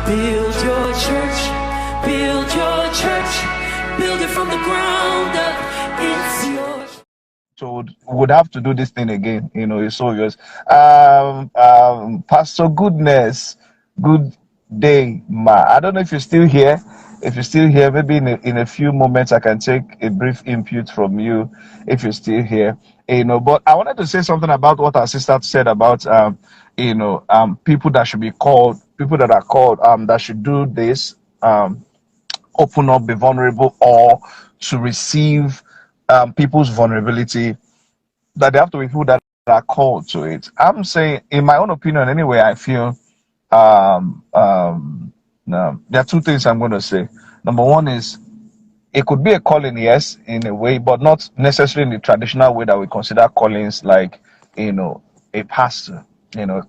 Build your church, build your church, build it from the ground up. It's yours. So would have to do this thing again, it's obvious. Pastor Goodness, good day, ma. I don't know if you're still here. If you're still here, maybe in a few moments I can take a brief input from you if you're still here. But I wanted to say something about what our sister said about people that should be called, people that are called that should do this, open up, be vulnerable, or to receive people's vulnerability, that they have to be people that are called to it. I'm saying, in my own opinion anyway, I feel no, there are two things I'm going to say. Number one is, it could be a calling, yes, in a way, but not necessarily in the traditional way that we consider callings, like, a pastor.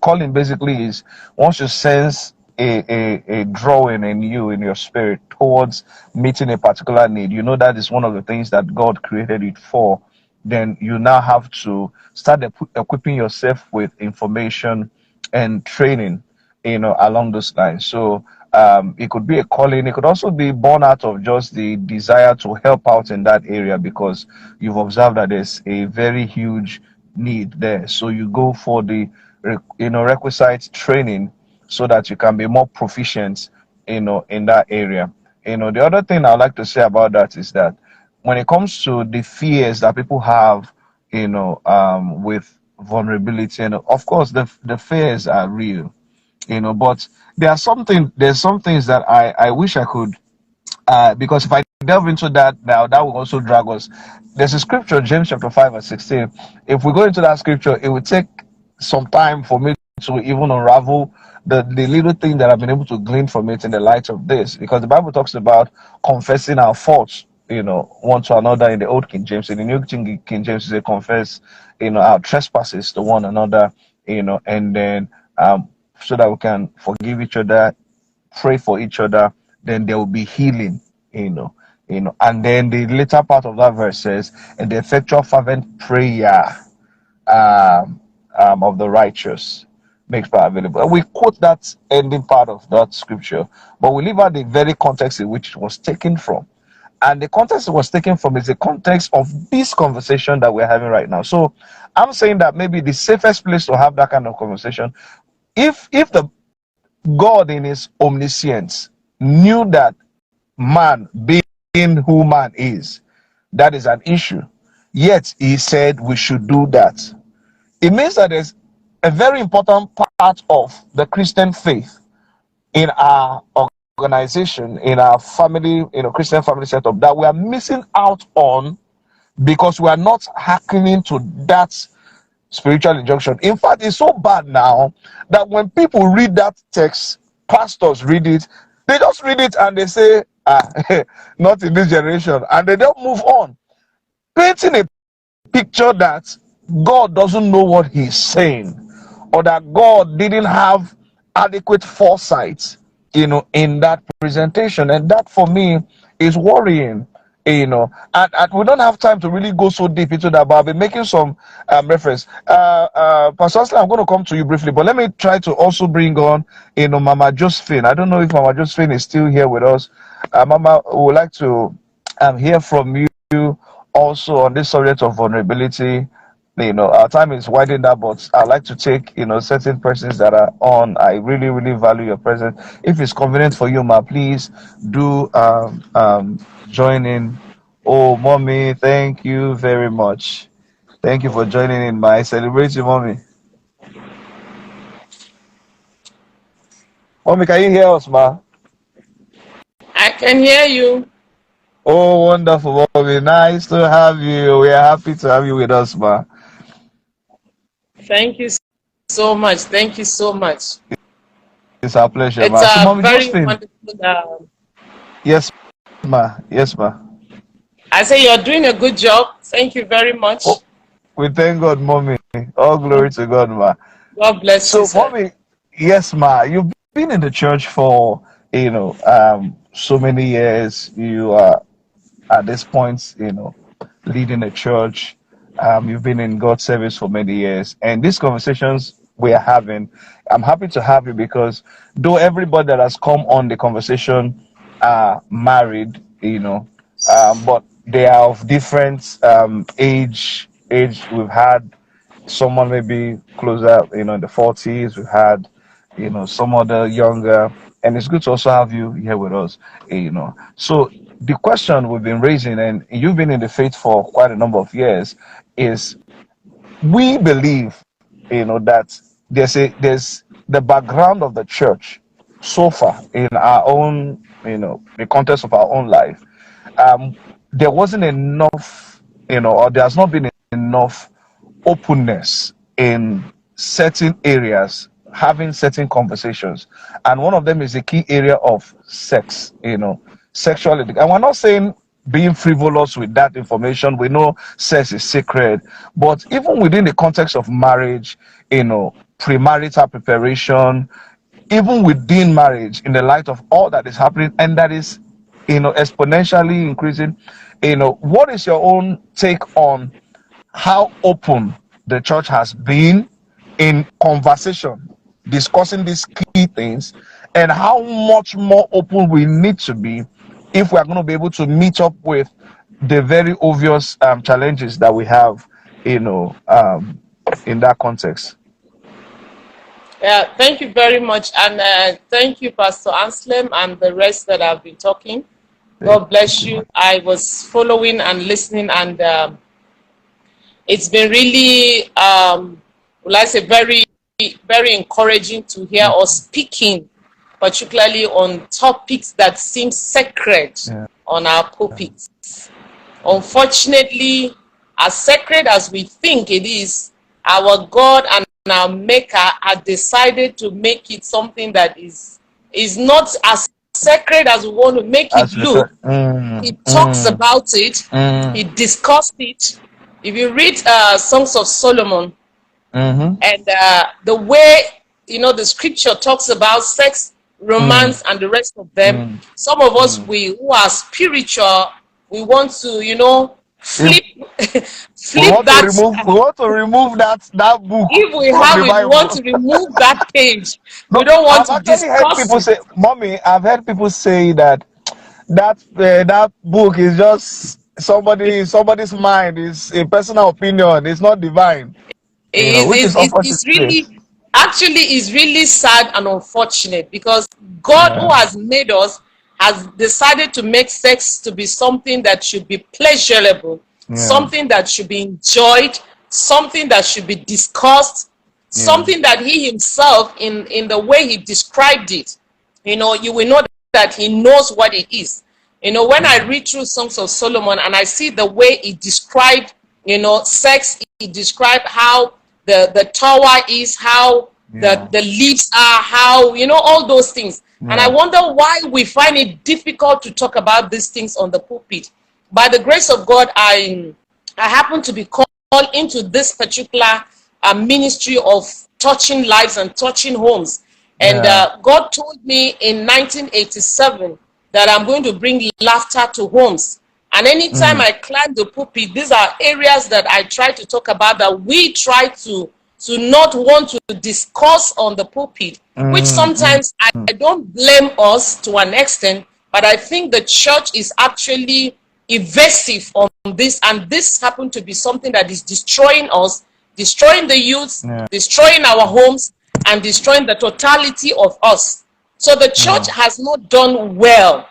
Calling basically is once you sense a drawing in you, in your spirit, towards meeting a particular need, that is one of the things that God created it for. Then you now have to start equipping yourself with information and training, along those lines. So it could be a calling. It could also be born out of just the desire to help out in that area, because you've observed that there's a very huge need there. So you go for the requisite training so that you can be more proficient, in that area. The other thing I'd like to say about that is that when it comes to the fears that people have, with vulnerability, and of course the fears are real, but there's some things that I wish I could, because if I delve into that now, that will also drag us. There's a scripture, James chapter 5 verse 16. If we go into that scripture, it would take some time for me to even unravel the little thing that I've been able to glean from it in the light of this, because the Bible talks about confessing our faults, one to another in the old King James. In the new King James, they confess, our trespasses to one another, and then so that we can forgive each other, pray for each other, then there will be healing, and then the later part of that verse says, and the effectual fervent prayer of the righteous makes power available. And we quote that ending part of that scripture, but we leave out the very context in which it was taken from. And the context it was taken from is the context of this conversation that we're having right now. So I'm saying that maybe the safest place to have that kind of conversation, if the God in his omniscience knew that man being who man is, that is an issue, yet he said we should do that, it means that there's a very important part of the Christian faith in our organization, in our family, Christian family setup, that we are missing out on, because we are not hearkening to that spiritual injunction. In fact, it's so bad now that when people read that text, pastors read it, they just read it and they say, not in this generation, and they don't move on, painting a picture that God doesn't know what he's saying, or that God didn't have adequate foresight, in that presentation. And that for me is worrying, and we don't have time to really go so deep into that, but I'll be making some reference. Pastor Aslan, I'm going to come to you briefly, but let me try to also bring on, Mama Josephine. I don't know if Mama Josephine is still here with us. Mama, we would like to hear from you also on this subject of vulnerability. Our time is winding up, but I'd like to take, certain persons that are on. I really, really value your presence. If it's convenient for you, ma, please do join in. Oh, mommy, thank you very much. Thank you for joining in, ma. I celebrate you, mommy. Mommy, can you hear us, ma? I can hear you. Oh, wonderful, mommy. Nice to have you. We are happy to have you with us, ma. Thank you so much. Thank you so much. It's our pleasure, It's ma. So, mommy, very Josephine. wonderful. Yes, ma. Yes, ma. I say you're doing a good job. Thank you very much. Oh, we thank God, mommy. All glory to God, ma. God bless you, sir. Mommy, yes, ma. You've been in the church for so many years. You are at this point, leading a church. You've been in God's service for many years, and these conversations we are having. I'm happy to have you because though everybody that has come on the conversation are married, but they are of different age. We've had someone maybe closer, in the 40s. We've had, some other younger, and it's good to also have you here with us. So the question we've been raising, and you've been in the faith for quite a number of years, is we believe, that there's the background of the church so far in our own, the context of our own life. Um, there wasn't enough, or there has not been enough openness in certain areas, having certain conversations, and one of them is the key area of sex. Sexuality, and we're not saying being frivolous with that information. We know sex is sacred, but even within the context of marriage, premarital preparation, even within marriage, in the light of all that is happening and that is, exponentially increasing, what is your own take on how open the church has been in conversation, discussing these key things, and how much more open we need to be if we are going to be able to meet up with the very obvious challenges that we have, in that context. Yeah, thank you very much, and thank you, Pastor Anselm, and the rest that have been talking. God bless you. I was following and listening, and it's been really, well, I say, very, very encouraging to hear us speaking, particularly on topics that seem sacred on our pulpits. Unfortunately, as sacred as we think it is, our God and our Maker have decided to make it something that is not as sacred as we want to make it look. He talks about it. He discussed it. If you read Songs of Solomon, and the way, the scripture talks about sex, romance, and the rest of them, some of us, who are spiritual, we want to, flip that. We want to remove that book. If we have it, we want to remove that page. No, we don't want I've to actually heard discuss people it. say, Mommy, I've heard people say that book is just somebody's mind, is a personal opinion, it's not divine. Which is It's unfortunate. really sad and unfortunate, because God, who has made us, has decided to make sex to be something that should be pleasurable, something that should be enjoyed, something that should be discussed, something that he himself, in the way he described it, you will know that he knows what it is. When I read through Songs of Solomon and I see the way he described, sex, he described how the tower is, how the leaves are, how, all those things. And I wonder why we find it difficult to talk about these things on the pulpit. By the grace of God, I happen to be called into this particular ministry of touching lives and touching homes. And God told me in 1987 that I'm going to bring laughter to homes. And anytime I climb the pulpit, these are areas that I try to talk about, that we try to not want to discuss on the pulpit, which sometimes I don't blame us to an extent, but I think the church is actually evasive on this, and this happened to be something that is destroying us, destroying the youth, destroying our homes, and destroying the totality of us. So the church has not done well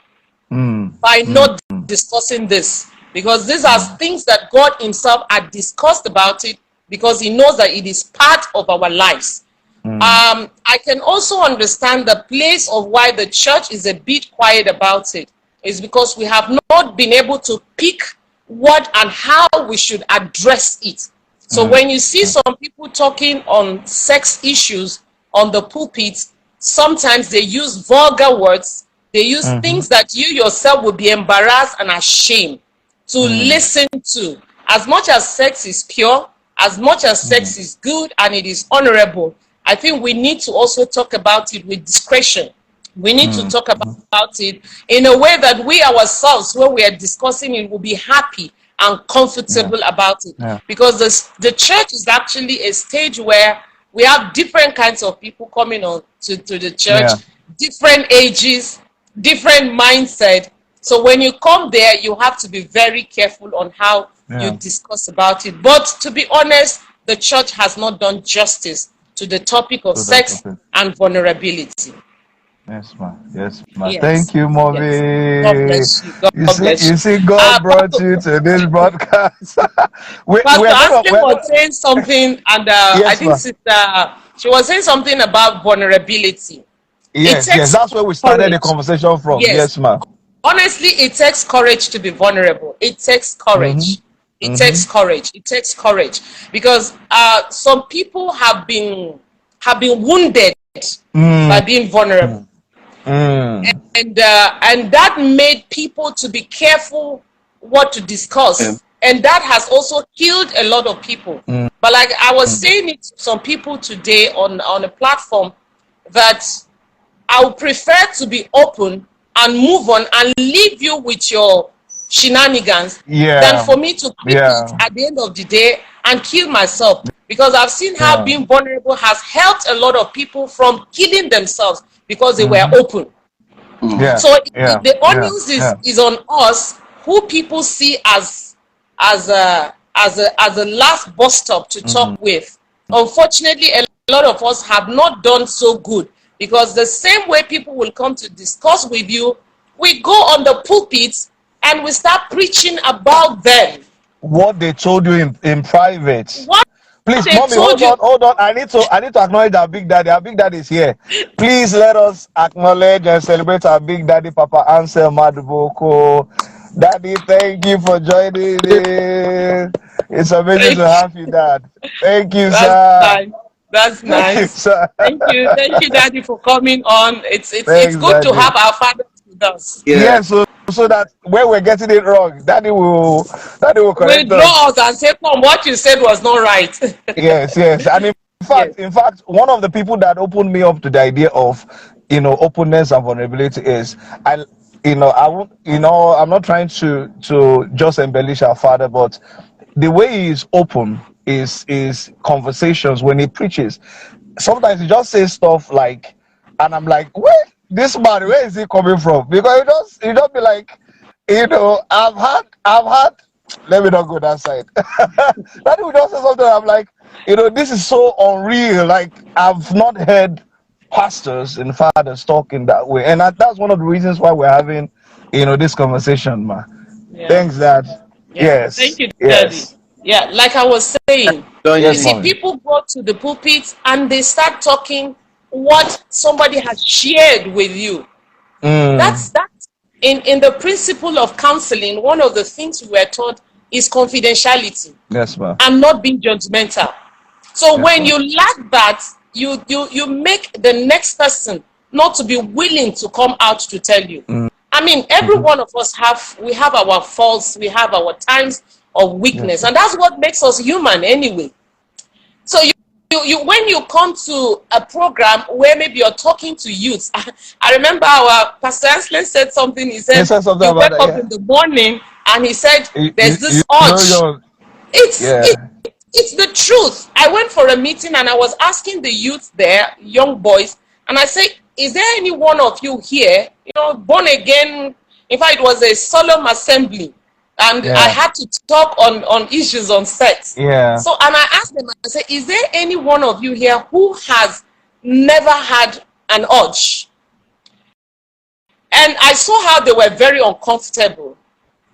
by not discussing this, because these are things that God himself had discussed about it, because he knows that it is part of our lives. I can also understand the place of why the church is a bit quiet about it, is because we have not been able to pick what and how we should address it. So when you see some people talking on sex issues on the pulpit, sometimes they use vulgar words. They use things that you yourself would be embarrassed and ashamed to listen to. As much as sex is pure, as much as sex is good and it is honorable, I think we need to also talk about it with discretion. We need to talk about it in a way that we ourselves, when we are discussing it, will be happy and comfortable about it. Because the church is actually a stage where we have different kinds of people coming on to the church, Yeah. different ages, different mindset. So when you come there, you have to be very careful on how you Yeah. discuss about it. But to be honest, the church has not done justice to the topic of So that's sex okay. and vulnerability. Yes, ma. Yes, ma. Yes. Thank you, Yes. God mommy. bless you. God You see, bless you. God brought Pastor, you to this broadcast. Pastor Ashley We're was gonna. saying something, and I Yes, think ma. Sister, she was saying something about vulnerability. It Yes, yes. takes That's where we started the courage. conversation from. Yes. Yes, ma. Honestly, it takes courage to be vulnerable. It takes Mm-hmm. courage. It takes Mm-hmm. courage. It takes courage because some people have been wounded by Mm, being vulnerable, mm. and that made people to be careful what to discuss, and that has also killed a lot of people. Mm. But like I was saying it to some people today on a platform, that I would prefer to be open and move on and leave you with your shenanigans than Yeah, for me to keep it yeah, at the end of the day and kill myself. Because I've seen how yeah. being vulnerable has helped a lot of people from killing themselves because they were Mm-hmm. open. Yeah, So yeah, the yeah, onus yeah. is on us, who people see as a last bus stop to Mm. talk with. Unfortunately, a lot of us have not done so good, because the same way people will come to discuss with you, we go on the pulpit and we start preaching about them. What they told you in private. What Please, they mommy, told you. hold on. I need to acknowledge our big daddy. Our big daddy is here. Please let us acknowledge and celebrate our big daddy, Papa Ansel Maduboko. Daddy, thank you for joining in. It's amazing to Thank have you, Dad. Thank you, That's sir. nice. That's Thank you, nice. sir. Thank you, Daddy, for coming on. It's Thanks, good to Daddy. have our fathers with us. Yeah, so that when we're getting it wrong, Daddy will Will correct us. draw us and say, "Come, what you said was not right." Yes, yes. And Yes. in fact, one of the people that opened me up to the idea of, openness and vulnerability is, I won't, I'm not trying to just embellish our father, but the way he is open is conversations when he preaches. Sometimes he just says stuff like, and I'm like, wait, this man, where is he coming from? Because he just be like, I've had let me not go that side. That would just say something. I'm like, this is so unreal. Like, I've not heard pastors and fathers talking that way, and that's one of the reasons why we're having, this conversation, ma. Yeah. Thanks, Dad. Yeah. Thank Yes, you, Daddy. yes, Yeah, like I was saying, you yes, see, mommy. people go to the pulpit and they start talking what somebody has shared with you. Mm, That's in the principle of counseling. One of the things we were taught is confidentiality yes, ma. and not being judgmental. So Yes, when ma. you lack that, you make the next person not to be willing to come out to tell you. Mm, I mean, every mhm. one of us have our faults, we have our times of Yes, weakness, ma. and that's what makes us human anyway. So you when you come to a program where maybe you're talking to youth, I remember our Pastor Ansley said something. He You said said something he about wake that, up yeah. in the morning and he said You, you, there's you this urge. your It's it, yeah. it's the truth. I went for a meeting and I was asking the youth there, young boys, and I said, "Is there any one of you here, born again?" In fact, it was a solemn assembly, and I Yeah, had to talk on issues on sex. yeah. So, and I asked them, I said, "Is there any one of you here who has never had an urge?" And I saw how they were very uncomfortable.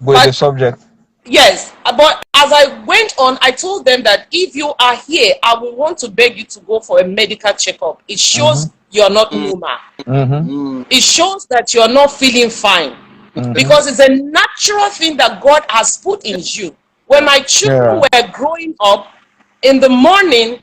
With the But subject. yes, but as I went on, I told them that if you are here, I will want to beg you to go for a medical checkup. It Mm-hmm. shows you're not normal. Mm-hmm. It shows that you're not feeling fine, Mm-hmm. because it's a natural thing that God has put in you. When my children Yeah. were growing up, in the morning,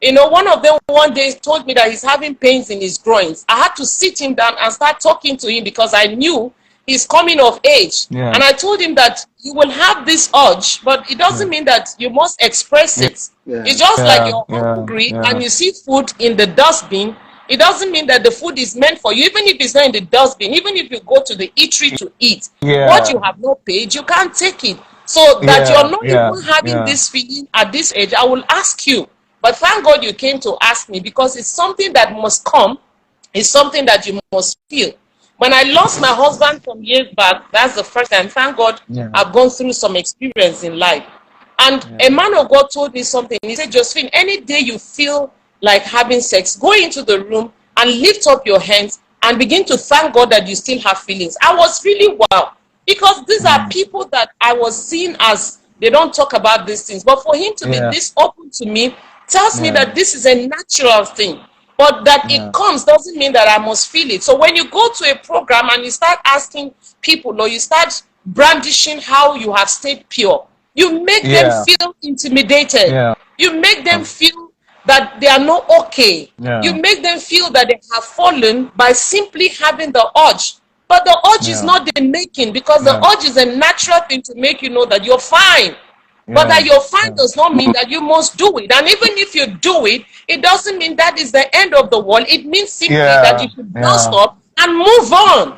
one of them one day told me that he's having pains in his groins. I had to sit him down and start talking to him because I knew he's coming of age. Yeah. And I told him that you will have this urge, but it doesn't mean that you must express Yeah. it. It's just like Yeah. you're Yeah. hungry and Yeah. you see food in the dustbin. It doesn't mean that the food is meant for you, even if it's not in the dustbin, even if you go to the eatery to eat. What Yeah. you have not paid, you can't take it. So that you're Yeah. not Yeah. even having Yeah. this feeling at this age, I will ask you, But thank God you came to ask me, because it's something that must come. It's something that you must feel. When I lost my husband some years back, that's the first time. Thank God Yeah. I've gone through some experience in life. And a man of God told me something. He said, Josephine, any day you feel like having sex, go into the room and lift up your hands and begin to thank God that you still have feelings. I was really wow, because these are people that I was seeing as they don't talk about these things. But for him to be this open to me tells me that this is a natural thing. But that it comes doesn't mean that I must feel it. So when you go to a program and you start asking people, or you start brandishing how you have stayed pure, you make them feel intimidated. You make them feel that they are not okay. You make them feel that they have fallen by simply having the urge. But the urge is not the making, because the urge is a natural thing to make you know that you're fine. But that you're fine does not mean that you must do it. And even if you do it, it doesn't mean that is the end of the world. It means simply that you should not stop and move on.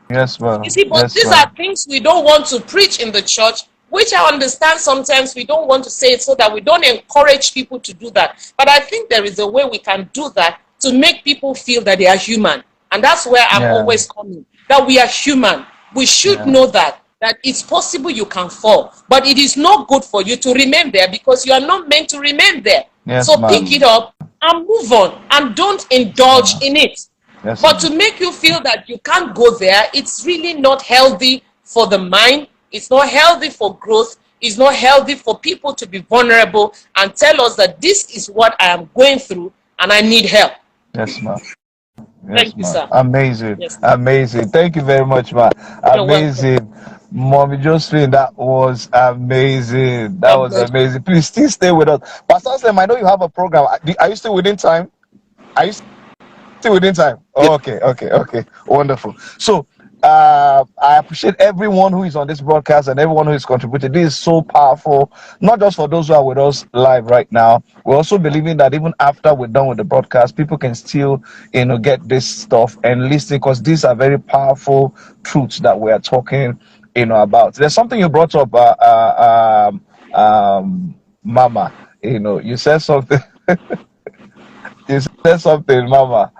Yes, ma'am. You see, but Yes, these ma'am. are things we don't want to preach in the church, which I understand sometimes we don't want to say it so that we don't encourage people to do that. But I think there is a way we can do that to make people feel that they are human. And that's where I'm always coming, that we are human. We should know that it's possible you can fall, but it is not good for you to remain there, because you are not meant to remain there. Yes, So ma'am. pick it up and move on, and don't indulge in it. Yes, But to make you feel that you can't go there, it's really not healthy for the mind. It's not healthy for growth. It's not healthy for people to be vulnerable and tell us that this is what I am going through and I need help. Yes, ma'am. Yes, Thank you, ma'am. sir. Amazing. Yes. Amazing. Thank you very much, ma'am. You're welcome. Amazing. Mommy Josephine, that was amazing. That God was bless you. amazing. Please still stay with us. Pastor Sam, I know you have a program. Are you still within time? Are you still within time? Oh, okay. Wonderful. So I appreciate everyone who is on this broadcast and everyone who is contributed. This is so powerful, not just for those who are with us live right now. We're also believing that even after we're done with the broadcast, people can still, get this stuff and listen, because these are very powerful truths that we are talking, about. There's something you brought up, Mama. You said something. You said something, Mama.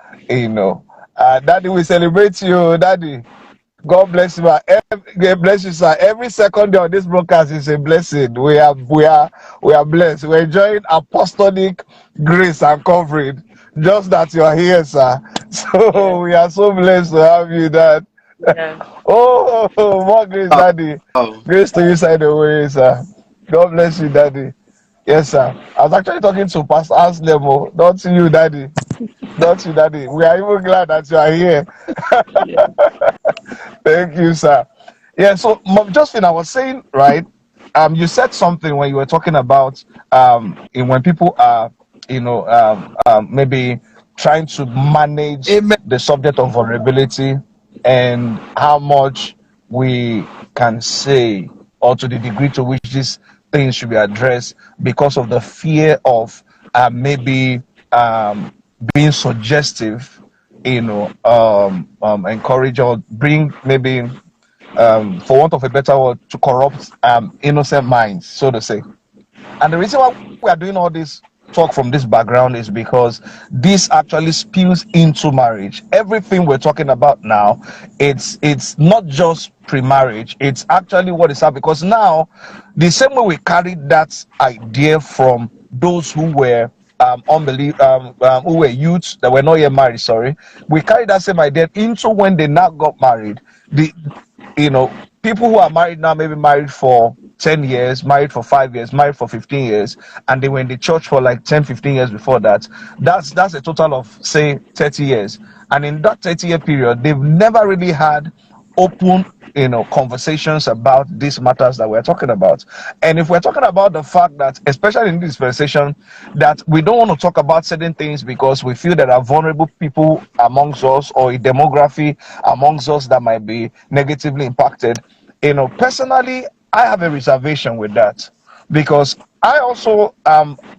Daddy, we celebrate you, Daddy. God bless you, God bless you, sir. Every second day on this broadcast is a blessing. We are blessed. We're enjoying apostolic grace and covering. Just that you are here, sir. So we are so blessed to have you, Dad. Yeah. Oh, more grace, Daddy. Grace to you, side the way, sir. God bless you, Daddy. Yes, sir. I was actually talking to Pastor Aslemo. Not to you, Daddy. Not you, Daddy. We are even glad that you are here. Thank you, sir. Yeah, so Justin, I was saying, right? You said something when you were talking about when people are, maybe trying to manage the subject of vulnerability and how much we can say, or to the degree to which these things should be addressed, because of the fear of maybe being suggestive, encourage or bring, maybe for want of a better word, to corrupt innocent minds, so to say. And the reason why we are doing all this talk from this background is because this actually spills into marriage. Everything we're talking about now, it's not just pre-marriage, it's actually what is happening. Because now, the same way we carried that idea from those who were who were youths that were not yet married, we carried that same idea into when they now got married. People who are married now, maybe married for 10 years, married for 5 years, married for 15 years, and they were in the church for like 10, 15 years before that. That's a total of, say, 30 years. And in that 30-year period, they've never really had open, conversations about these matters that we're talking about. And if we're talking about the fact that, especially in this dispensation, that we don't want to talk about certain things because we feel there are vulnerable people amongst us, or a demography amongst us that might be negatively impacted, personally, I have a reservation with that, because I also,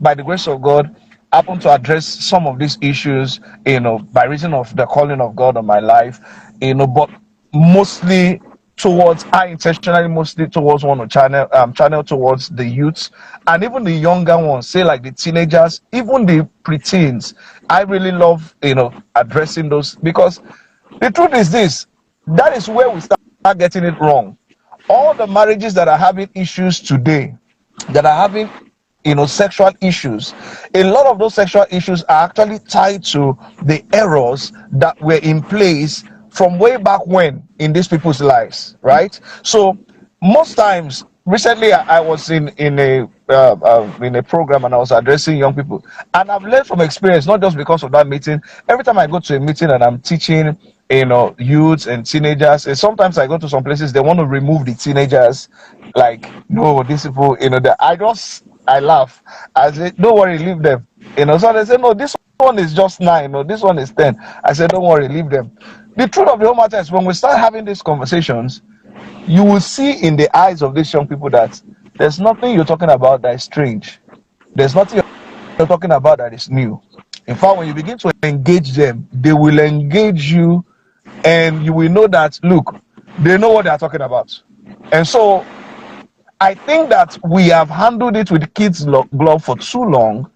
by the grace of God, happen to address some of these issues, by reason of the calling of God on my life, but mostly towards, I intentionally mostly towards one to channel towards the youths and even the younger ones, say like the teenagers, even the preteens. I really love, addressing those, because the truth is this: that is where we start getting it wrong. All the marriages that are having issues today, that are having, sexual issues, a lot of those sexual issues are actually tied to the errors that were in place from way back when in these people's lives, right? So most times, recently I was in a program, and I was addressing young people, and I've learned from experience, not just because of that meeting. Every time I go to a meeting and I'm teaching, youths and teenagers, and sometimes I go to some places, they want to remove the teenagers, like, no, these people, that I laugh. I say, don't worry, leave them. So they say, no, this one is just 9, no, this one is 10. I said, don't worry, leave them. The truth of the whole matter is, when we start having these conversations, you will see in the eyes of these young people that there's nothing you're talking about that is strange. There's nothing you're talking about that is new. In fact, when you begin to engage them, they will engage you, and you will know that, look, they know what they're talking about. And so I think that we have handled it with kids' glove for too long.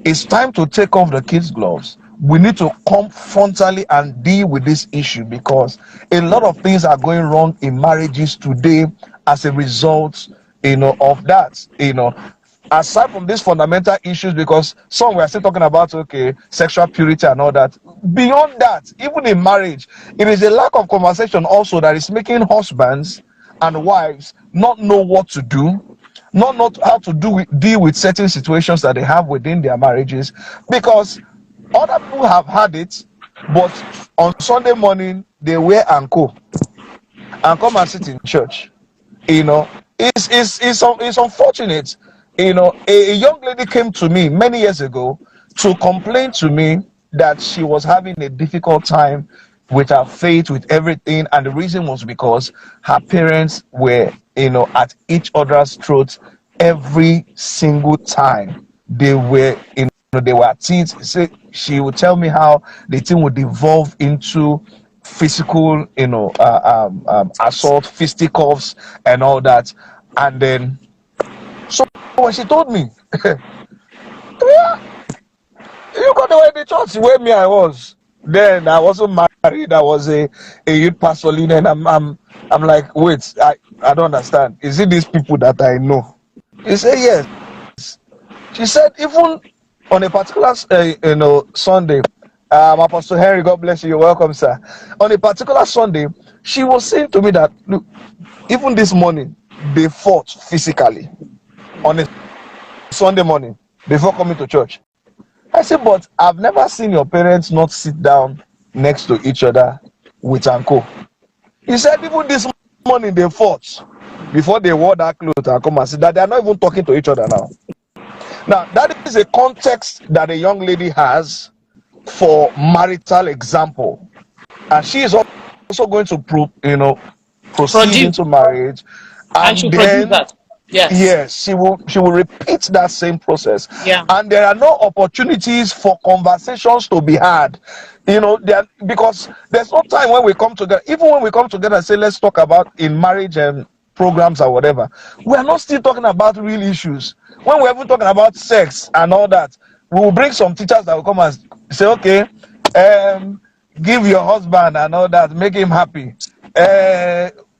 It's time to take off the kids' gloves. We need to come frontally and deal with this issue, because a lot of things are going wrong in marriages today as a result, of that. Aside from these fundamental issues, because some we are still talking about, okay, sexual purity and all that. Beyond that, even in marriage, it is a lack of conversation also that is making husbands and wives not know what to do, not how to deal with certain situations that they have within their marriages, because other people have had it, but on Sunday morning they wear anko and come and sit in church. It's unfortunate. A young lady came to me many years ago to complain to me that she was having a difficult time with her faith, with everything, and the reason was because her parents were, at each other's throats every single time they were, they were at it. So she would tell me how the thing would evolve into physical, assault, fisticuffs, and all that. And then, so when she told me, "Yeah, you got away the church where me I was. Then I wasn't married. I was a youth pastor leader, and I'm like, wait, I don't understand. Is it these people that I know?" He said yes. She said even on a particular Sunday, Apostle Henry, God bless you, you're welcome, sir. On a particular Sunday, she was saying to me that, look, even this morning they fought physically on a Sunday morning before coming to church. I said, but I've never seen your parents not sit down next to each other with anko. He said even this morning they fought before they wore that clothes and come and sit, that they are not even talking to each other now. Now, that is a context that a young lady has for marital example, and she is also going to proceed into marriage, and she then that. Yes, she will repeat that same process. Yeah. And there are no opportunities for conversations to be had. Because there's no time when we come together, even when we come together and say, let's talk about in marriage and programs or whatever, we are not still talking about real issues. When we're even talking about sex and all that, we will bring some teachers that will come and say, okay, give your husband and all that, make him happy.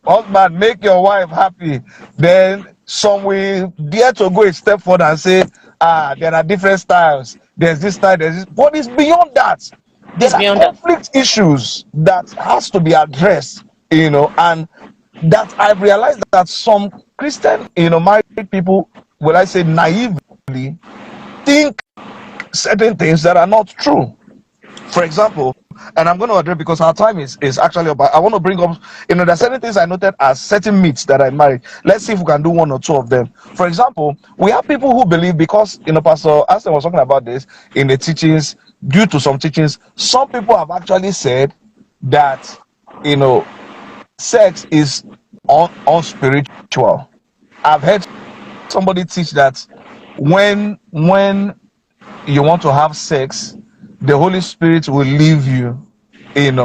Husband, make your wife happy. Then some will dare to go a step further and say, there are different styles. There's this style, there's this. But it's beyond that. There are conflict issues that has to be addressed, and that I've realized that some Christian, married people, will I say naively, think certain things that are not true. For example, and I'm going to address, because our time is actually up. I want to bring up, there's certain things I noted as certain myths that I married. Let's see if we can do one or two of them. For example, we have people who believe, because, Pastor Aston was talking about this in the teachings, due to some teachings, some people have actually said that, sex is unspiritual. I've heard somebody teach that when you want to have sex, the Holy Spirit will leave you, and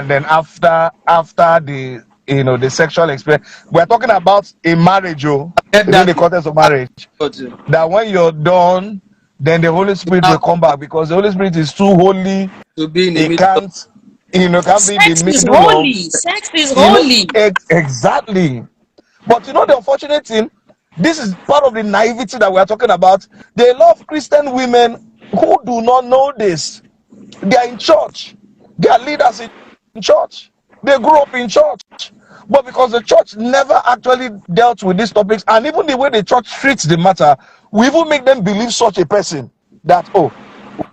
then after the the sexual experience. We're talking about a marriage, Get within that the context of marriage. That when you're done, then the Holy Spirit will come back, because the Holy Spirit is too holy. to be in the It middle of can't, can't be in Sex the is middle of, holy. Sex is holy. exactly. But the unfortunate thing, this is part of the naivety that we are talking about. There are a lot of Christian women who do not know this. They are in church. They are leaders in church. They grew up in church. But because the church never actually dealt with these topics, and even the way the church treats the matter, we even make them believe such a person that, oh,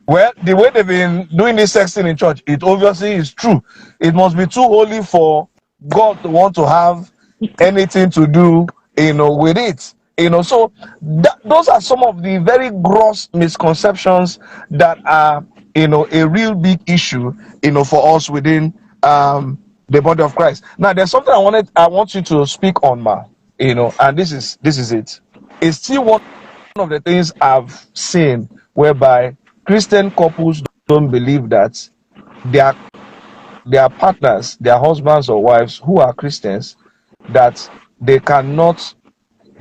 well, the way they've been doing this sex thing in church, it obviously is true. It must be too holy for God to want to have anything to do, with it. So those are some of the very gross misconceptions that are, a real big issue, for us within the body of Christ. Now, there's something I want you to speak on, Ma. And this is it. It's still one of the things I've seen whereby Christian couples don't believe that their partners, their husbands or wives who are Christians, that they cannot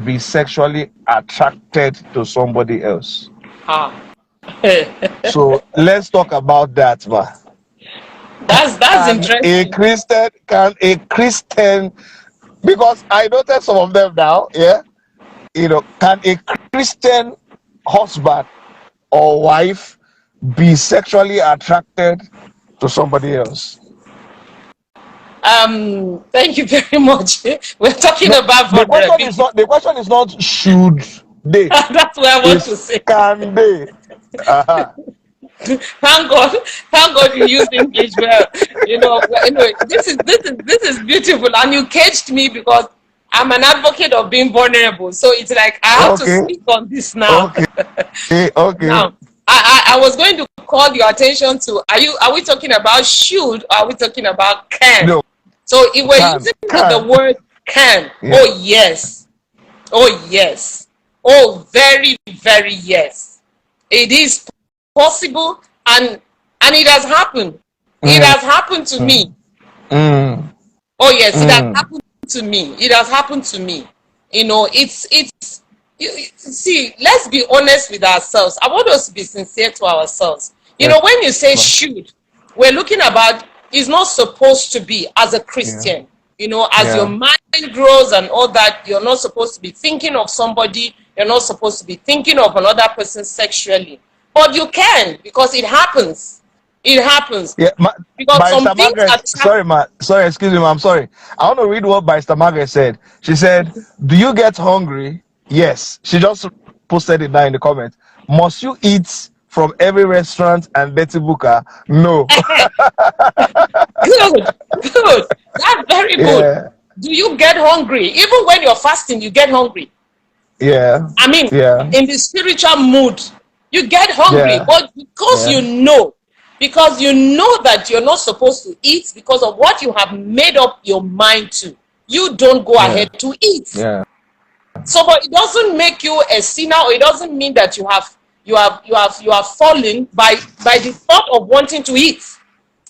be sexually attracted to somebody else. So let's talk about that, man. That's interesting. Can a Christian, because I noticed some of them now, yeah, can a Christian husband or wife be sexually attracted to somebody else? Thank you very much. We're talking about the question is not should they. That's what I want to say. Can they? Thank God you used English well. This is beautiful, and you caged me because I'm an advocate of being vulnerable. So it's like I have to speak on this now. Okay. Now, I was going to call your attention to, are we talking about should, or are we talking about can? No. So if we're using the word can, oh yes, oh very, very yes, it is possible, and it has happened. It has happened to me. Oh yes, it has happened to me. It has happened to me. See, let's be honest with ourselves. I want us to be sincere to ourselves. When you say should, we're looking about, it's not supposed to be as a Christian. As your mind grows and all that, you're not supposed to be thinking of somebody. You're not supposed to be thinking of another person sexually. But you can, because it happens. It happens. Yeah, because some things sorry, excuse me, I'm sorry. I want to read what Bysta Margaret said. She said, do you get hungry? Yes. She just posted it now in the comments. Must you eat from every restaurant and Betty Booker? No. Good. That's very good. Do you get hungry? Even when you're fasting, you get hungry. Yeah. I mean, in the spiritual mood, you get hungry. But because you know that you're not supposed to eat because of what you have made up your mind to, you don't go ahead to eat. Yeah. So, but it doesn't make you a sinner, or it doesn't mean that you have fallen by the thought of wanting to eat.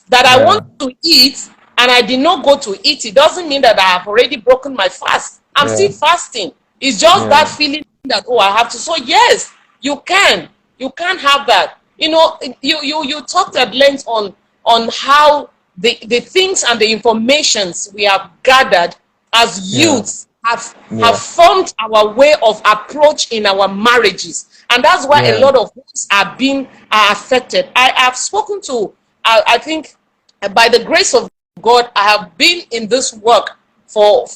That I want to eat and I did not go to eat, it doesn't mean that I have already broken my fast. I'm still fasting. It's just that feeling that, oh, I have to. So yes, you can have that. You talked at length on how the things and the informations we have gathered as youths have formed our way of approach in our marriages, and that's why a lot of us are affected. I have spoken to, I think, by the grace of God, I have been in this work for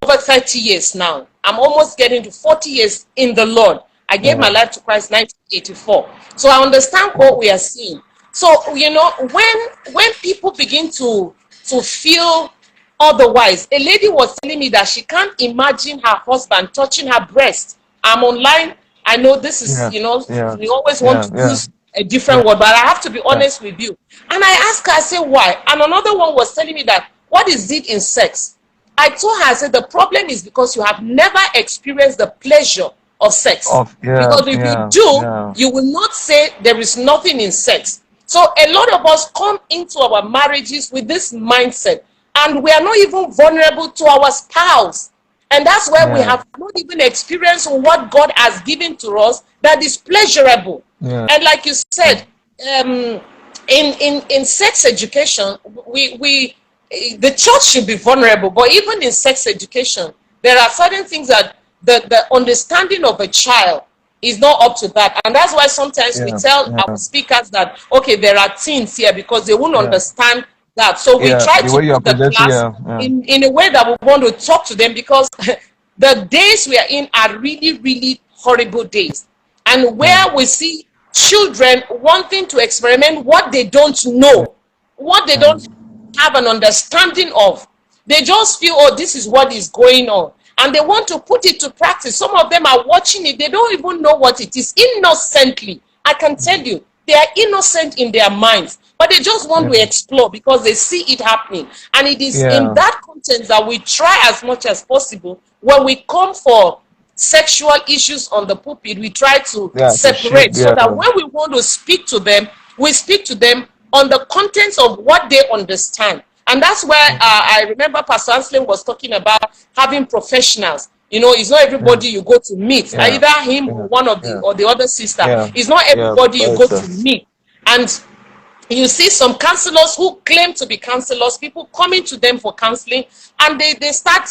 over 30 years now. I'm almost getting to 40 years in the Lord. I gave my life to Christ in 1984. So I understand what we are seeing. So, when people begin to feel otherwise, a lady was telling me that she can't imagine her husband touching her breast. I'm online. I know this is, we always want to use a different word, but I have to be honest with you. And I asked her, I said, why? And another one was telling me that, what is it in sex? I told her, I said, the problem is because you have never experienced the pleasure of sex. Because if you do, you will not say there is nothing in sex. So a lot of us come into our marriages with this mindset. and we are not even vulnerable to our spouse. And that's where we Yeah. have not even experienced what God has given to us that is pleasurable. Yeah. And like you said, in sex education, we the church should be vulnerable, but even in sex education, there are certain things that the understanding of a child is not up to that. And that's why sometimes we Yeah. tell Yeah. our speakers that, okay, there are teens here because they won't Yeah. understand that. So we Yeah. try The to way you are put the presenting, class yeah. Yeah. in a way that we want to talk to them, because the days we are in are really, really horrible days. And where we see children wanting to experiment what they don't know, what they don't have an understanding of. They just feel, oh, this is what is going on. And they want to put it to practice. Some of them are watching it. They don't even know what it is. Innocently, I can tell you, they are innocent in their minds. But they just want to explore because they see it happening. And it is in that context that we try as much as possible. When we come for sexual issues on the pulpit, we try to separate so that when we want to speak to them, we speak to them on the contents of what they understand. And that's where I remember Pastor Anselm was talking about having professionals. You know, it's not everybody you go to meet, either him or one of the or the other sister. It's not everybody you go to meet. And you see some counselors who claim to be counselors, people coming to them for counseling, and they start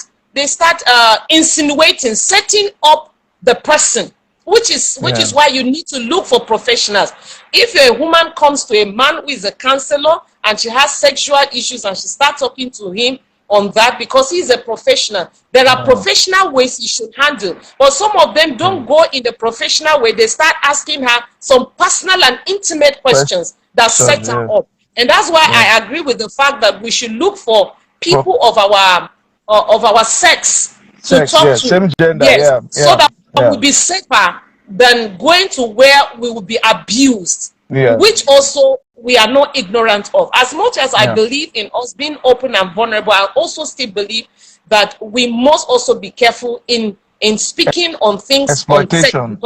insinuating, setting up the person, which is why you need to look for professionals. If a woman comes to a man who is a counselor and she has sexual issues and she starts talking to him on that, because he's a professional, there are professional ways he should handle. But some of them don't go in the professional way. They start asking her some personal and intimate questions that set her up. And that's why I agree with the fact that we should look for people of our sex to talk to, same gender, so that we will be safer than going to where we will be abused, which also we are not ignorant of. As much as I believe in us being open and vulnerable, I also still believe that we must also be careful in speaking on things. Exploitation.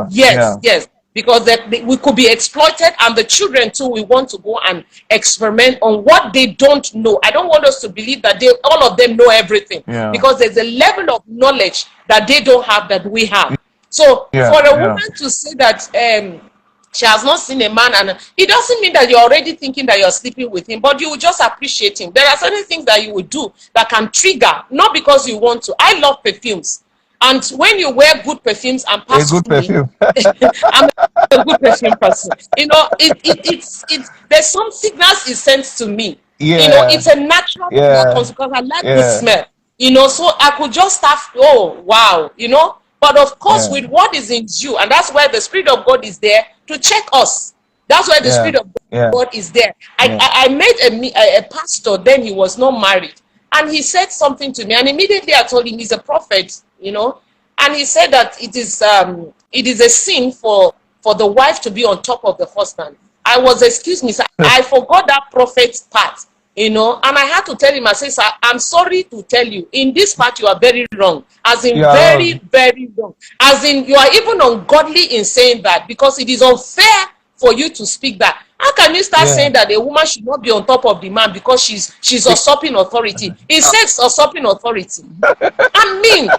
Yes. Because we could be exploited, and the children too, we want to go and experiment on what they don't know. I don't want us to believe that all of them know everything, because there's a level of knowledge that they don't have that we have. So for a woman to say that she has not seen a man, and it doesn't mean that you're already thinking that you're sleeping with him, but you will just appreciate him. There are certain things that you will do that can trigger, not because you want to. I love perfumes. And when you wear good perfumes and pass a good perfume, I'm a good perfume person. You know, it's there's some signals it sends to me. You know, it's a natural because I like the smell. You know, so I could just start, oh wow, you know. But of course, with what is in you, and that's where the Spirit of God is there to check us. That's why the Spirit of God is there. I met a pastor, then he was not married. And he said something to me, and immediately I told him he's a prophet, you know. And he said that it is a sin for the wife to be on top of the husband. I was, excuse me, sir, I forgot that prophet part, you know. And I had to tell him, I said, sir, I'm sorry to tell you, in this part you are very wrong. As in very, very wrong. As in you are even ungodly in saying that, because it is unfair for you to speak that. How can you start saying that a woman should not be on top of the man because she's usurping authority? Is sex usurping authority? I mean,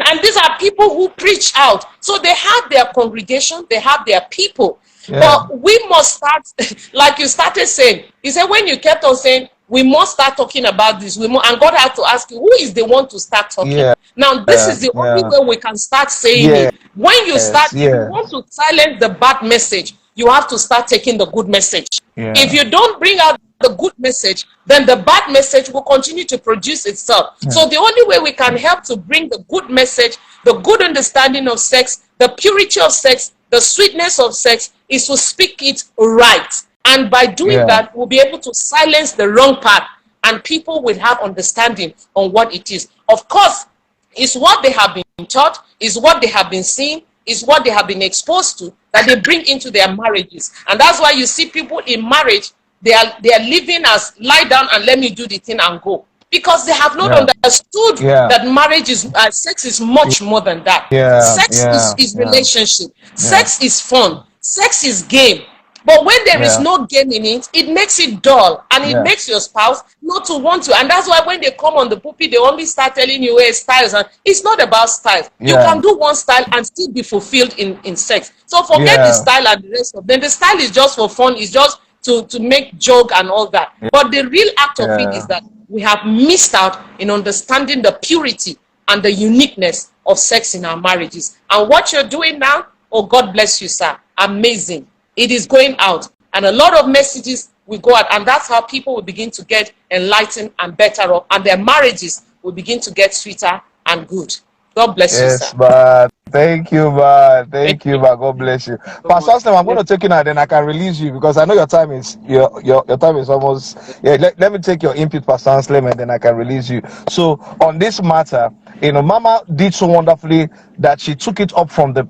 and these are people who preach out. So they have their congregation, they have their people. But we must start, like you started saying. You said when you kept on saying, we must start talking about this. And God had to ask you, who is the one to start talking? Now, this is the only way we can start saying it. When you start, if you want to silence the bad message, you have to start taking the good message. If you don't bring out the good message, then the bad message will continue to produce itself. So the only way we can help to bring the good message, the good understanding of sex, the purity of sex, the sweetness of sex, is to speak it right. And by doing that, we'll be able to silence the wrong part, and people will have understanding on what it is. Of course, it's what they have been taught, is what they have been seeing, is what they have been exposed to, that they bring into their marriages. And that's why you see people in marriage, they are living as lie down and let me do the thing and go, because they have not understood that marriage is sex is much more than that. Sex is relationship. Sex is fun. Sex is game. But when there is Yeah. no gain in it, it makes it dull, and it Yeah. makes your spouse not to want to. And that's why when they come on the pulpit, they only start telling you, hey, styles. And it's not about styles. You Yeah. can do one style and still be fulfilled in sex. So forget the Yeah. style and the rest of them. The style is just for fun. It's just to make joke and all that. But the real act of it is Yeah. that we have missed out in understanding the purity and the uniqueness of sex in our marriages. And what you're doing now, oh, God bless you, sir. Amazing. It is going out, and a lot of messages will go out, and that's how people will begin to get enlightened and better off, and their marriages will begin to get sweeter and good. God bless you, sir. Yes, but thank you, man. Thank Thank you, you. man. God bless you. So Pastor much. Austin, I'm going Yes. to take you now, then I can release you because I know your time is your time is almost. Yeah, let me take your input, Pastor Anselm, and then I can release you. So on this matter, Mama did so wonderfully that she took it up from the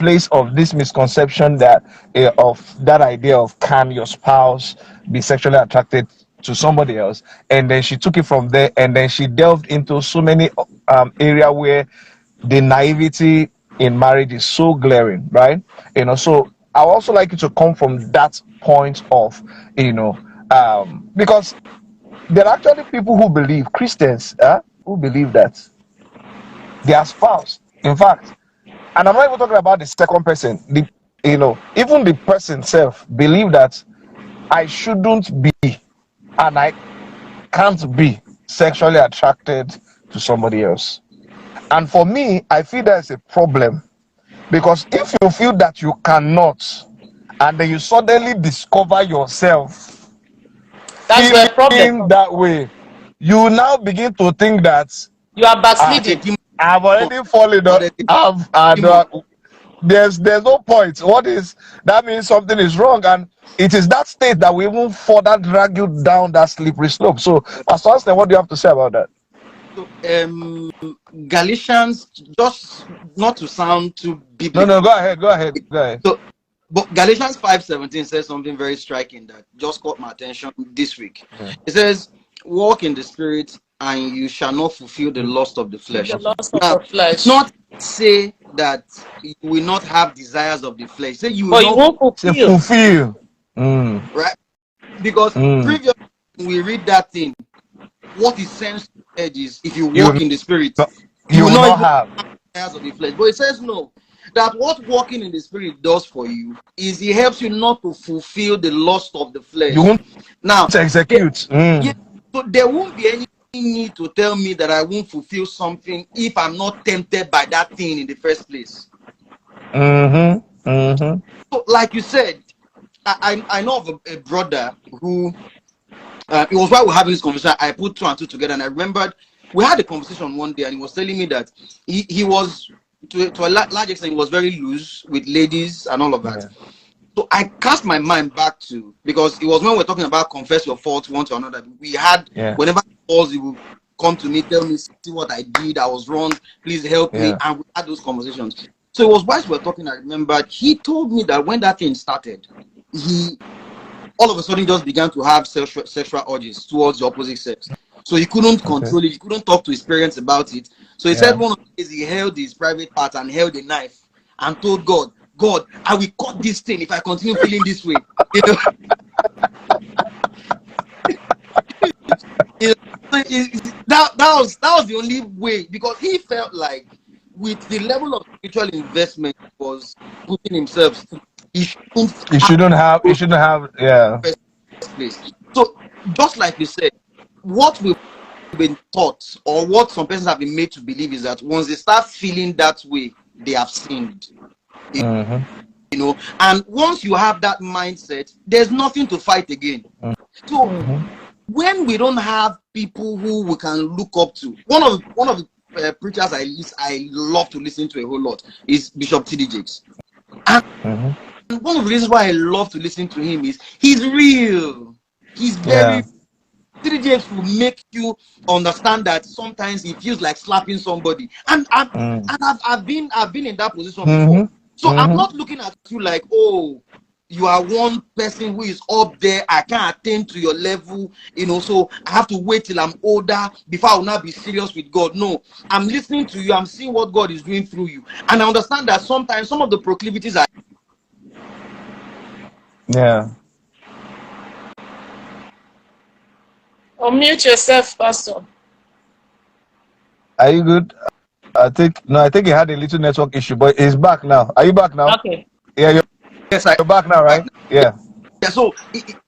place of this misconception that of that idea of can your spouse be sexually attracted to somebody else, and then she took it from there, and then she delved into so many area where the naivety in marriage is so glaring, right? So I also like you to come from that point of, because there are actually people who believe, Christians, who believe that their spouse, in fact, and I'm not even talking about the second person, even the person self believe that I shouldn't be and I can't be sexually attracted to somebody else. And for me, I feel there's a problem because if you feel that you cannot, and then you suddenly discover yourself That's where problem feeling comes. that way, you now begin to think that You are ah, It's a backsliding. demon. I've already fallen. Or there's a demon. There's no point. What is that? Means something is wrong, and it is that state that we even further drag you down that slippery slope. So, Pastor Austin, what do you have to say about that? So, Galatians, just not to sound too No, biblical. go ahead, go ahead, go ahead. So, but Galatians 5:17 says something very striking that just caught my attention this week. Yeah. It says, "Walk in the Spirit, and you shall not fulfill the lust of the flesh." The loss of Now, the flesh. not say that you will not have desires of the flesh. Say you will But you not, won't Say fulfill. fulfill. Mm, right? Because mm. previously when we read that thing, what it sends to the edge is if you You walk will in the Spirit, not, you you will will not not even have. have desires of the flesh. But it says no. That what walking in the Spirit does for you is it helps you not to fulfill the lust of the You flesh. won't Now, execute. yeah, so there won't be any need to tell me that I won't fulfill something if I'm not tempted by that thing in the first place. Mm-hmm. Mm-hmm. So, like you said, I know of a brother who it was while we were having this conversation, I put two and two together, and I remembered we had a conversation one day, and he was telling me that he was to a large extent he was very loose with ladies and all of that. Yeah. So I cast my mind back to, because it was when we were talking about confess your faults one to another. We had, Yeah. whenever he calls, he would come to me, tell me, see what I did, I was wrong, please help me, Yeah. and we had those conversations. So it was whilst we were talking, I remembered he told me that when that thing started, he all of a sudden just began to have sexual urges towards the opposite sex. So he couldn't control it. He couldn't talk to his parents about it. So he said one of the days he held his private part and held a knife and told God, God, I will cut this thing if I continue feeling this way. You know, that was the only way, because he felt like with the level of spiritual investment he was putting himself through, he shouldn't You have shouldn't have. You those shouldn't have. Yeah. first place. So just like you said, what we've been taught or what some persons have been made to believe is that once they start feeling that way, they have sinned. Mm-hmm. You know, and once you have that mindset, there's nothing to fight again. So when we don't have people who we can look up to, one of the preachers I love to listen to a whole lot is Bishop T.D. Jakes. And one of the reasons why I love to listen to him is he's real. He's very T.D. Jakes will make you understand that sometimes he feels like slapping somebody. And I've been in that position before. So I'm not looking at you like, oh, you are one person who is up there, I can't attain to your level, you know, so I have to wait till I'm older before I will not be serious with God. No, I'm listening to you, I'm seeing what God is doing through you. And I understand that sometimes some of the proclivities are Yeah. Unmute yourself, Pastor. Are you good? I think he had a little network issue, but he's back now. Are you back now? Okay. Yeah, Yes, you're back now, right? Yeah. yeah. So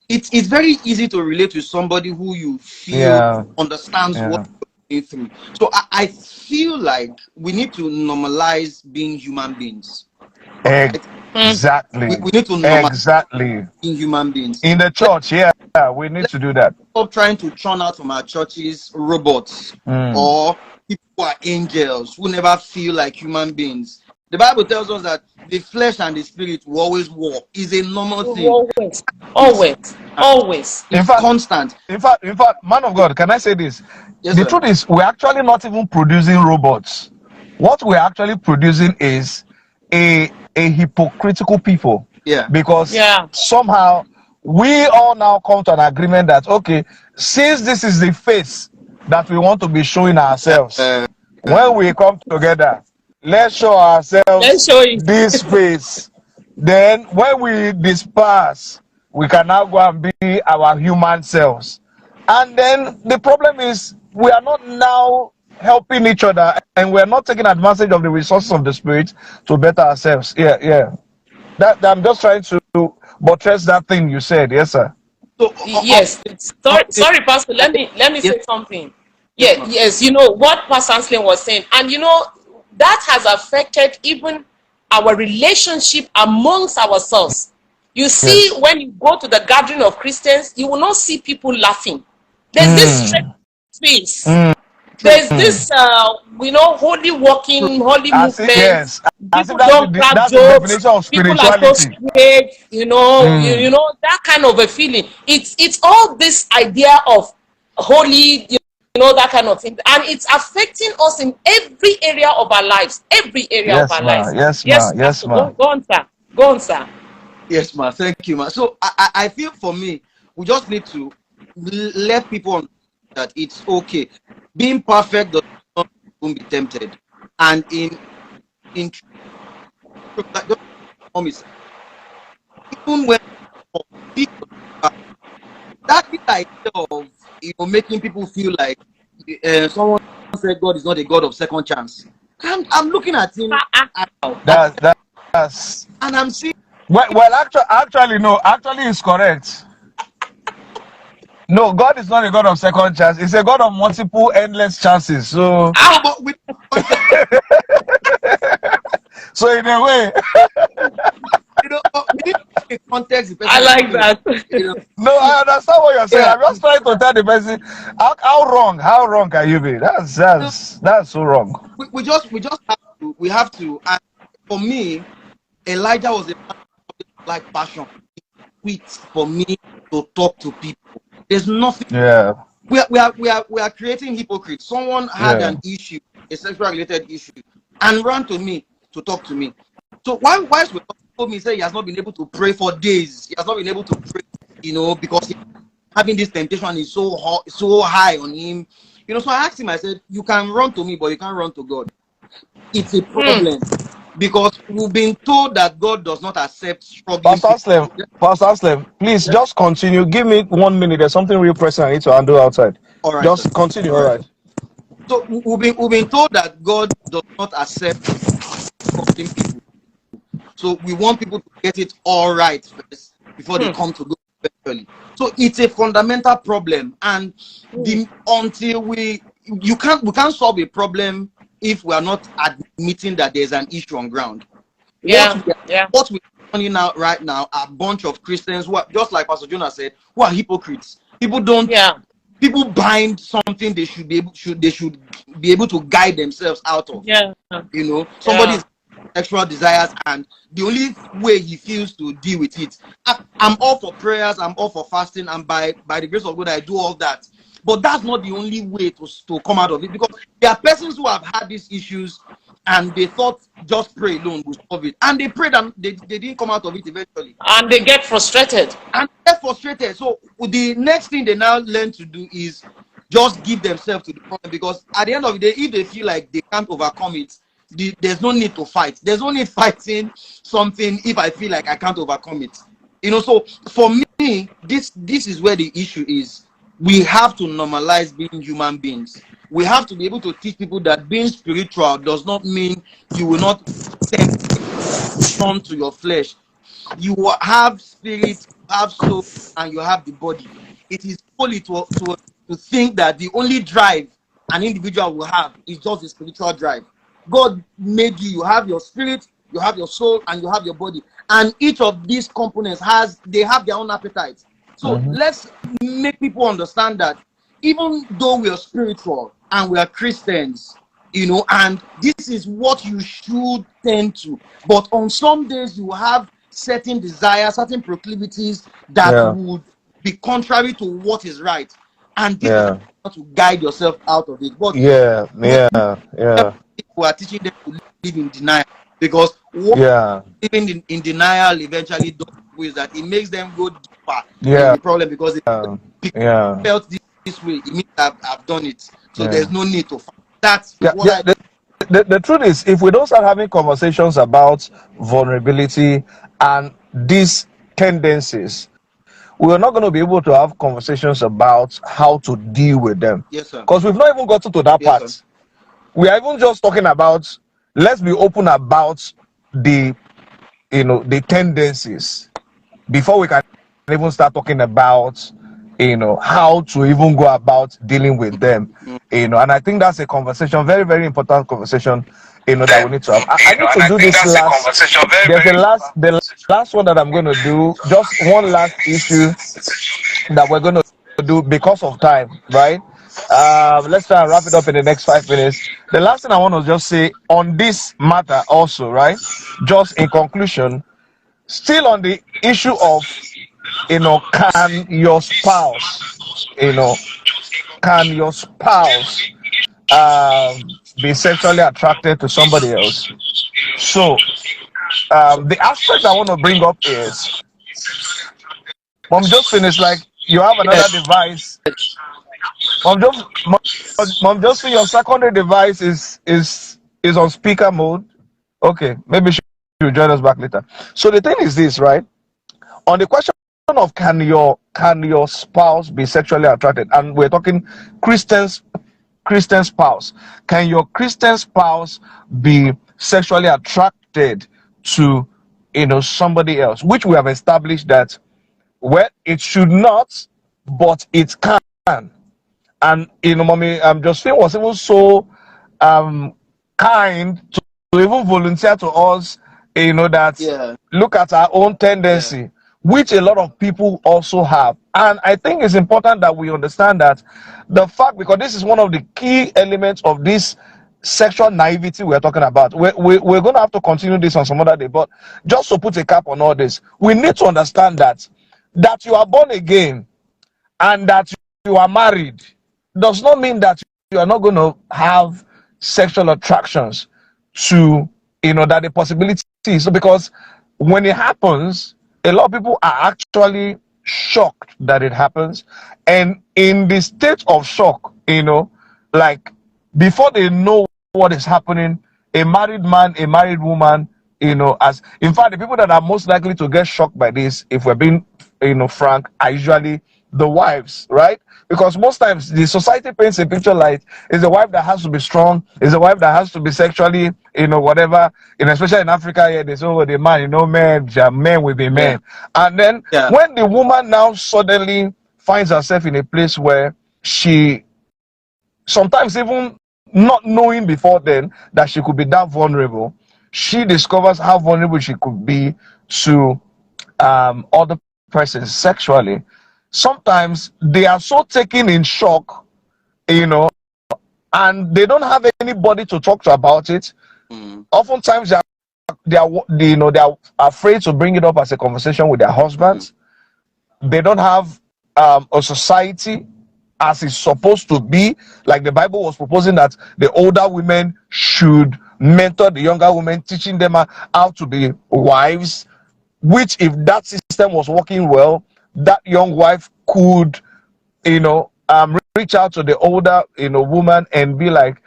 it's very easy to relate to somebody who you feel Yeah. understands Yeah. what you're going through. So I feel like we need to normalize being human beings. Right? Exactly. We need to normalize Exactly. being human beings. In the church, yeah, we need to do that. Stop trying to churn out from our churches robots or people who are angels who never feel like human beings. The Bible tells us that the flesh and the spirit will always war. It's a normal thing. Always. It's constant. In fact, man of God, can I say this? Yes, the sir. truth is, we're actually not even producing robots. What we're actually producing is a hypocritical people. Yeah. Because somehow we all now come to an agreement that, okay, since this is the face that we want to be showing ourselves, when we come together, let's show ourselves this face. Then when we disperse, we can now go and be our human selves. And then the problem is we are not now helping each other, and we're not taking advantage of the resources of the spirit to better ourselves. Yeah. That I'm just trying to buttress that thing you said. Yes, sir. So, yes. Sorry, Pastor. Let me say something. Yes. You know what Pastor Ansley was saying, and you know that has affected even our relationship amongst ourselves. You see, when you go to the gathering of Christians, you will not see people laughing. There's this straight face. There's this, holy walking, holy movement. Yes. People don't crack jokes. People are so straight. You know that kind of a feeling. It's all this idea of holy, that kind of thing, and it's affecting us in every area of our lives. Every area of our lives. Yes, ma. Go on, sir. Go on, sir. Yes, ma. Thank you, ma. So I feel for me, we just need to let people understand that it's okay. Being perfect does not be tempted, and in even when people, that idea of making people feel like someone said God is not a God of second chance. I'm looking at him. That's and I'm seeing. Well, actually, no. Actually, it's correct. No, God is not a God of second chance. He's a God of multiple, endless chances. So, so in a way, we need context. I like that. No, I understand what you're saying. I'm just trying to tell the person how wrong can you be? That's so wrong. We just have to. And for me, Elijah was a man like passion. It's for me to talk to people. There's nothing. Yeah. We are creating hypocrites. Someone had an issue, a sexual related issue, and ran to me to talk to me. So while we told me, say he has not been able to pray for days. He has not been able to pray, because having this temptation is so high on him. So I asked him. I said, "You can run to me, but you can't run to God. It's a problem." Because we've been told that God does not accept struggling. Pastor Slim, please just continue. Give me 1 minute. There's something real pressing I need to handle outside. All right. Just continue. All right. So we've been told that God does not accept struggling people. So we want people to get it all right first before they come to God eventually. So it's a fundamental problem, and until we can't solve a problem if we are not admitting that there's an issue on ground. What we're finding out right now are a bunch of Christians who are, just like Pastor Jonah said, who are hypocrites. People bind something they should be able to guide themselves out of. Somebody's sexual desires, and the only way he feels to deal with it. I'm all for prayers, I'm all for fasting, and by the grace of God I do all that. But that's not the only way to come out of it, because there are persons who have had these issues and they thought just pray alone will solve it. And they prayed and they didn't come out of it eventually. And they get frustrated. So the next thing they now learn to do is just give themselves to the problem, because at the end of the day, if they feel like they can't overcome it, there's no need to fight. There's no need fighting something if I feel like I can't overcome it. So for me, this is where the issue is. We have to normalize being human beings. We have to be able to teach people that being spiritual does not mean you will not turn to your flesh. You have spirit, you have soul, and you have the body. It is folly to think that the only drive an individual will have is just the spiritual drive. God made you. You have your spirit, you have your soul, and you have your body. And each of these components have their own appetites. So let's make people understand that even though we are spiritual and we are Christians, and this is what you should tend to. But on some days, you have certain desires, certain proclivities that would be contrary to what is right. And this is how to guide yourself out of it. But people are teaching them to live in denial, because what living in denial eventually does is that it makes them go deeper in the problem, because they felt this way. It means I've done it. So there's no need to fight. That's what the truth is, if we don't start having conversations about vulnerability and these tendencies, we are not going to be able to have conversations about how to deal with them. Yes, sir. Because we've not even gotten to that part. Sir. We are even just talking about, let's be open about the tendencies before we can even start talking about how to even go about dealing with them. And I think that's a conversation, very, very important conversation, that we need to have. I need to do this last. There's the last one that I'm going to do. Just one last issue that we're going to do because of time, right? Let's try and wrap it up in the next 5 minutes. The last thing I want to just say on this matter also, right? Just in conclusion, still on the issue of can your spouse be sexually attracted to somebody else? So the aspect I want to bring up is, Mom just finished, like, you have another device. Mom just your secondary device is on speaker mode. Okay, maybe she'll join us back later. So the thing is this, right? On the question of can your spouse be sexually attracted, and we're talking Christian spouse, can your Christian spouse be sexually attracted to somebody else, which we have established that, well, it should not, but it can. And Mommy Josephine was even so kind to even volunteer to us, that look at our own tendency, which a lot of people also have. And I think it's important that we understand that the fact, because this is one of the key elements of this sexual naivety we're talking about. We're going to have to continue this on some other day, but just to put a cap on all this, we need to understand that you are born again and that you are married does not mean that you are not going to have sexual attractions to, that the possibility is. So because when it happens, a lot of people are actually shocked that it happens. And in the state of shock, like, before they know what is happening, a married man, a married woman, as in fact, the people that are most likely to get shocked by this, if we're being, frank, are usually the wives, right? Because most times the society paints a picture like it's the wife that has to be strong, it's the wife that has to be sexually, whatever. Especially in Africa, here they say, oh, the man, men will be men. And then when the woman now suddenly finds herself in a place where she, sometimes even not knowing before then that she could be that vulnerable, she discovers how vulnerable she could be to other persons sexually. Sometimes they are so taken in shock, and they don't have anybody to talk to about it. Oftentimes they are afraid to bring it up as a conversation with their husbands. They don't have a society as it's supposed to be. Like the Bible was proposing that the older women should mentor the younger women, teaching them how to be wives, which, if that system was working well, that young wife could, reach out to the older, woman and be like,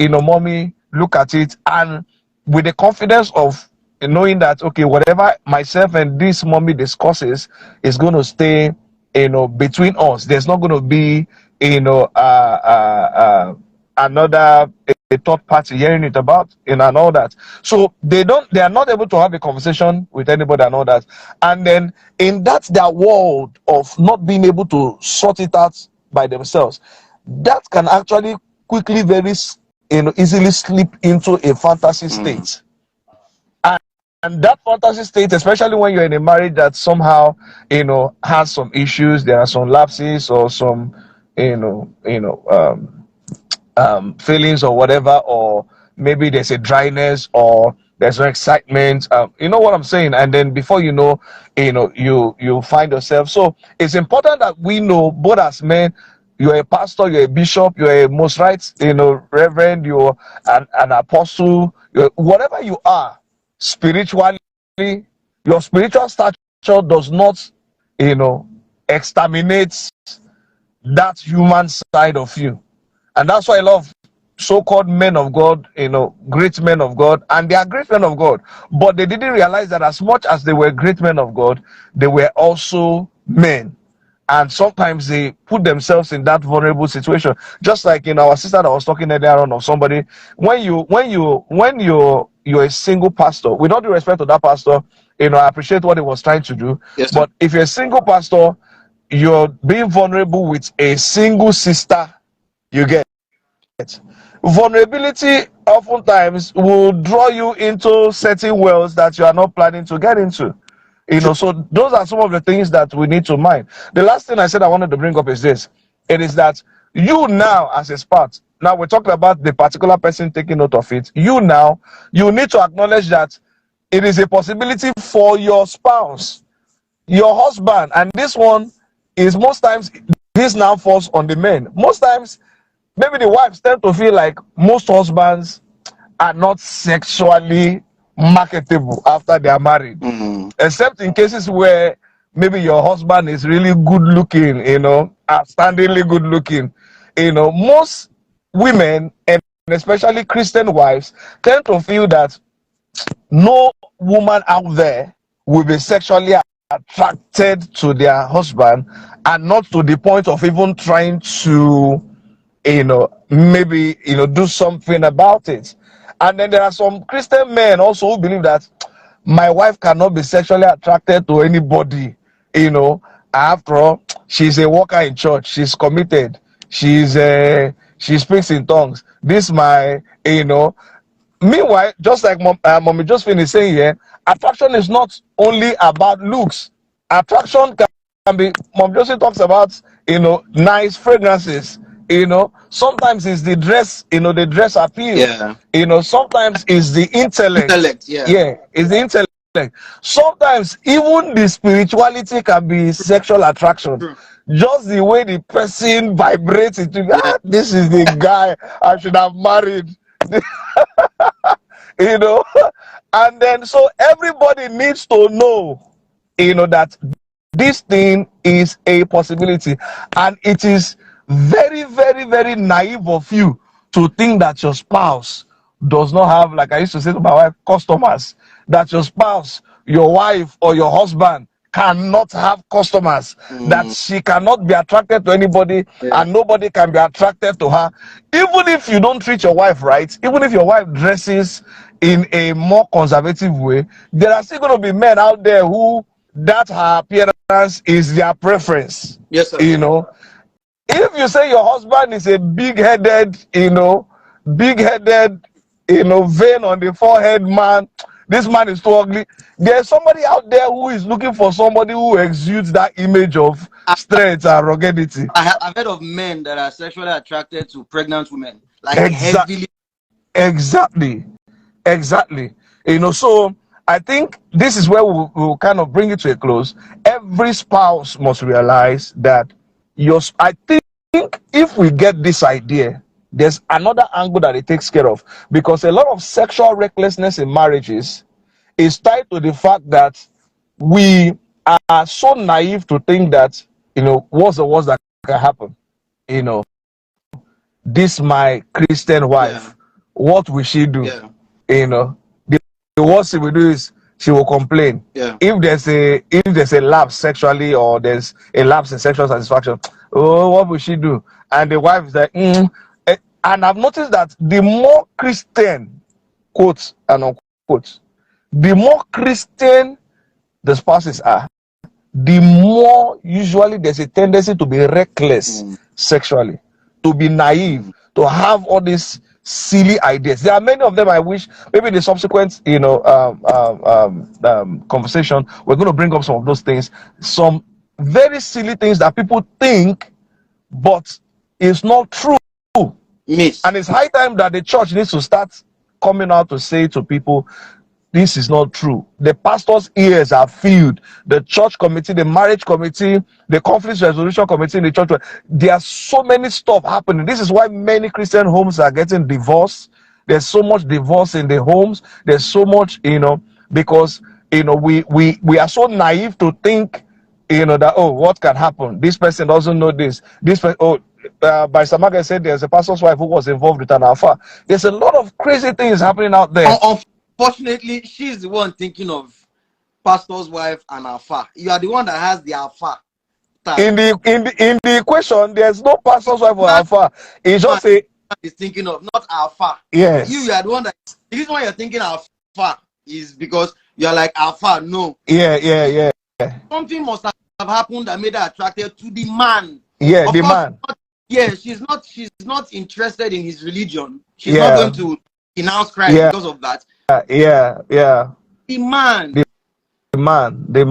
mommy, look at it. And with the confidence of knowing that, okay, whatever myself and this mommy discusses is going to stay, between us. There's not going to be, another a third party hearing it about, and all that. So they are not able to have a conversation with anybody and all that. And then in that their world of not being able to sort it out by themselves, that can actually quickly easily slip into a fantasy state. And that fantasy state, especially when you're in a marriage that somehow, has some issues, there are some lapses or some, feelings or whatever, or maybe there's a dryness or there's no excitement. You know what I'm saying? And then before you know, you find yourself. So it's important that we know, both as men, you're a pastor, you're a bishop, you're a most right, reverend, you're an apostle, whatever you are spiritually, your spiritual stature does not, exterminate that human side of you. And that's why I love so-called men of God, great men of God, and they are great men of God, but they didn't realize that as much as they were great men of God, they were also men. And sometimes they put themselves in that vulnerable situation. Just like our sister that was talking earlier on, of somebody, when you're a single pastor, with all due respect to that pastor, I appreciate what he was trying to do. Yes, sir. But if you're a single pastor, you're being vulnerable with a single sister, you get it. Vulnerability oftentimes will draw you into certain wells that you are not planning to get into. So those are some of the things that we need to mind. The last thing I said I wanted to bring up is this. It is that you now, as a spouse, now we're talking about the particular person taking note of it. You need to acknowledge that it is a possibility for your spouse, your husband, and this one is most times, this now falls on the men. Most times, maybe the wives tend to feel like most husbands are not sexually marketable after they are married, except in cases where maybe your husband is really good looking, outstandingly good looking. Most women, and especially Christian wives, tend to feel that no woman out there will be sexually attracted to their husband, and not to the point of even trying to maybe do something about it. And then there are some Christian men also who believe that my wife cannot be sexually attracted to anybody. After all, she's a worker in church, she's committed, she speaks in tongues. This my Meanwhile, just like Mommy Josephine is saying here, attraction is not only about looks. Attraction can be, Mom Josephine talks about, nice fragrances. Sometimes it's the dress, the dress appeal. Yeah. Sometimes it's the intellect. Yeah. Yeah, it's the intellect. Sometimes even the spirituality can be sexual attraction. True. Just the way the person vibrates into, this is the guy I should have married. And then so everybody needs to know, that this thing is a possibility, and it is very, very, very naive of you to think that your spouse does not have, like I used to say to my wife, customers, that your spouse, your wife, or your husband cannot have customers, that she cannot be attracted to anybody, and nobody can be attracted to her. Even if you don't treat your wife right, even if your wife dresses in a more conservative way, there are still going to be men out there who that her appearance is their preference. Yes, sir. If you say your husband is a big-headed, vein on the forehead man, this man is too ugly. There's somebody out there who is looking for somebody who exudes that image of strength and ruggedity. I've heard of men that are sexually attracted to pregnant women, like heavily. Exactly. So I think this is where we'll kind of bring it to a close. Every spouse must realize that I think if we get this idea, there's another angle that it takes care of, because a lot of sexual recklessness in marriages is tied to the fact that we are so naive to think that, what's the worst that can happen? This my Christian wife, what will she do? The worst she will do is she will complain. Yeah. If there's a lapse sexually, or there's a lapse in sexual satisfaction, oh, what will she do? And the wife is like, And I've noticed that the more Christian, quotes and unquotes, the more Christian the spouses are, the more usually there's a tendency to be reckless sexually, to be naive, to have all these silly ideas. There are many of them. I wish maybe in the subsequent, conversation, we're going to bring up some of those things, some very silly things that people think, but it's not true. Miss. And it's high time that the church needs to start coming out to say to people, this is not true. The pastor's ears are filled. The church committee, the marriage committee, the conflict resolution committee in the church, there are so many stuff happening. This is why many Christian homes are getting divorced. There's so much divorce in the homes. There's so much, because we are so naive to think, that, oh, what can happen? This person doesn't know this. This person, by Samaga said there's a pastor's wife who was involved with an alpha. There's a lot of crazy things happening out there. Unfortunately, she's the one thinking of pastor's wife and alpha. You are the one that has the alpha tag. In the equation, there's no pastor's wife or alpha. It's just is thinking of, not alpha. Yes. You are the one that. The reason why you're thinking alpha is because you're like alpha. No. Yeah. Something must have happened that made her attracted to the man. Yeah, of the course, man. She's not interested in his religion. She's not going to denounce Christ because of that. Yeah. The man. The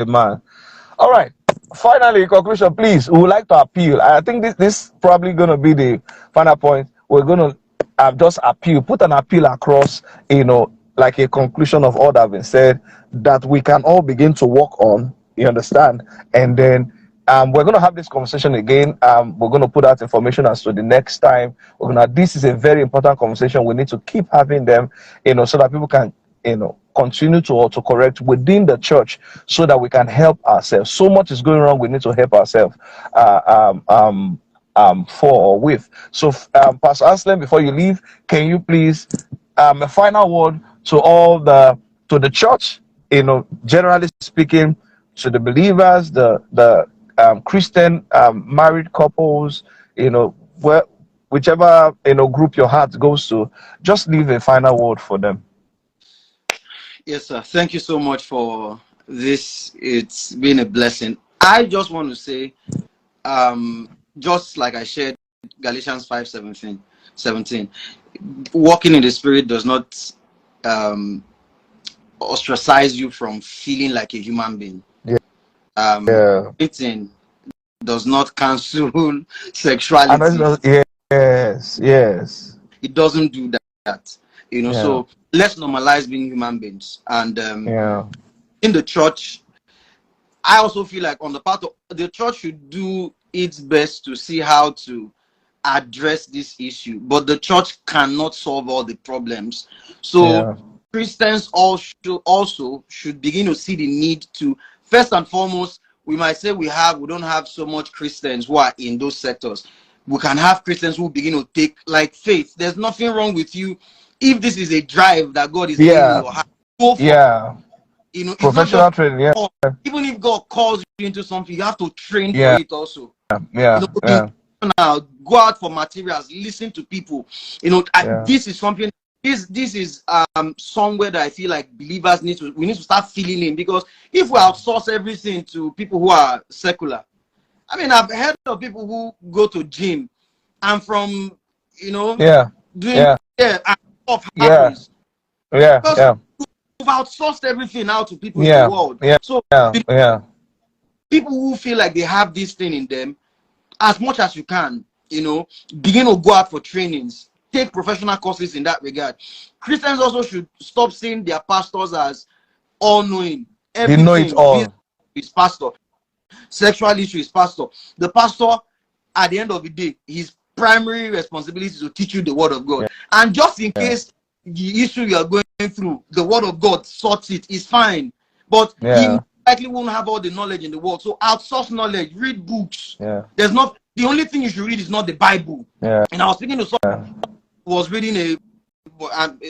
man. All right. Finally, in conclusion, please, we would like to appeal. I think this probably going to be the final point. We're going to just appeal, put an appeal across, like a conclusion of all that has been said, that we can all begin to work on, you understand? And then we're going to have this conversation again. We're going to put out information as to the next time. This is a very important conversation. We need to keep having them, so that people can, continue to correct within the church, so that we can help ourselves. So much is going wrong. We need to help ourselves for or with. So, Pastor Aslam, before you leave, can you please a final word to all to the church, generally speaking, to the believers, the Christian married couples, whichever group your heart goes to, just leave a final word for them. Yes, sir. Thank you so much for this. It's been a blessing. I just want to say, just like I shared Galatians 5:17, walking in the Spirit does not ostracize you from feeling like a human being. Eating does not cancel sexuality. Yes. It doesn't do that. So let's normalize being human beings. And in the church, I also feel like on the part of the church should do its best to see how to address this issue, but the church cannot solve all the problems. So Christians also should begin to see the need to, first and foremost, we might say we don't have so much Christians who are in those sectors. We can have Christians who begin to take like faith. There's nothing wrong with you if this is a drive that God is giving you. Go for it. Professional training. Even if God calls you into something, you have to train for it also. Now go out for materials, listen to people. This is something. This is somewhere that I feel like believers need to start filling in, because if we outsource everything to people who are secular, I mean, I've heard of people who go to gym and from doing happens. We've outsourced everything now to people in the world. So people who feel like they have this thing in them, as much as you can, begin to go out for trainings, take professional courses in that regard. Christians also should stop seeing their pastors as all-knowing. Everything know it all. Is pastor. Sexual issue is pastor. The pastor, at the end of the day, his primary responsibility is to teach you the word of God. And just in case the issue you are going through, the word of God sorts it, is fine. But he likely won't have all the knowledge in the world. So outsource knowledge, read books. There's not, the only thing you should read is not the Bible. And I was speaking to someone who was reading a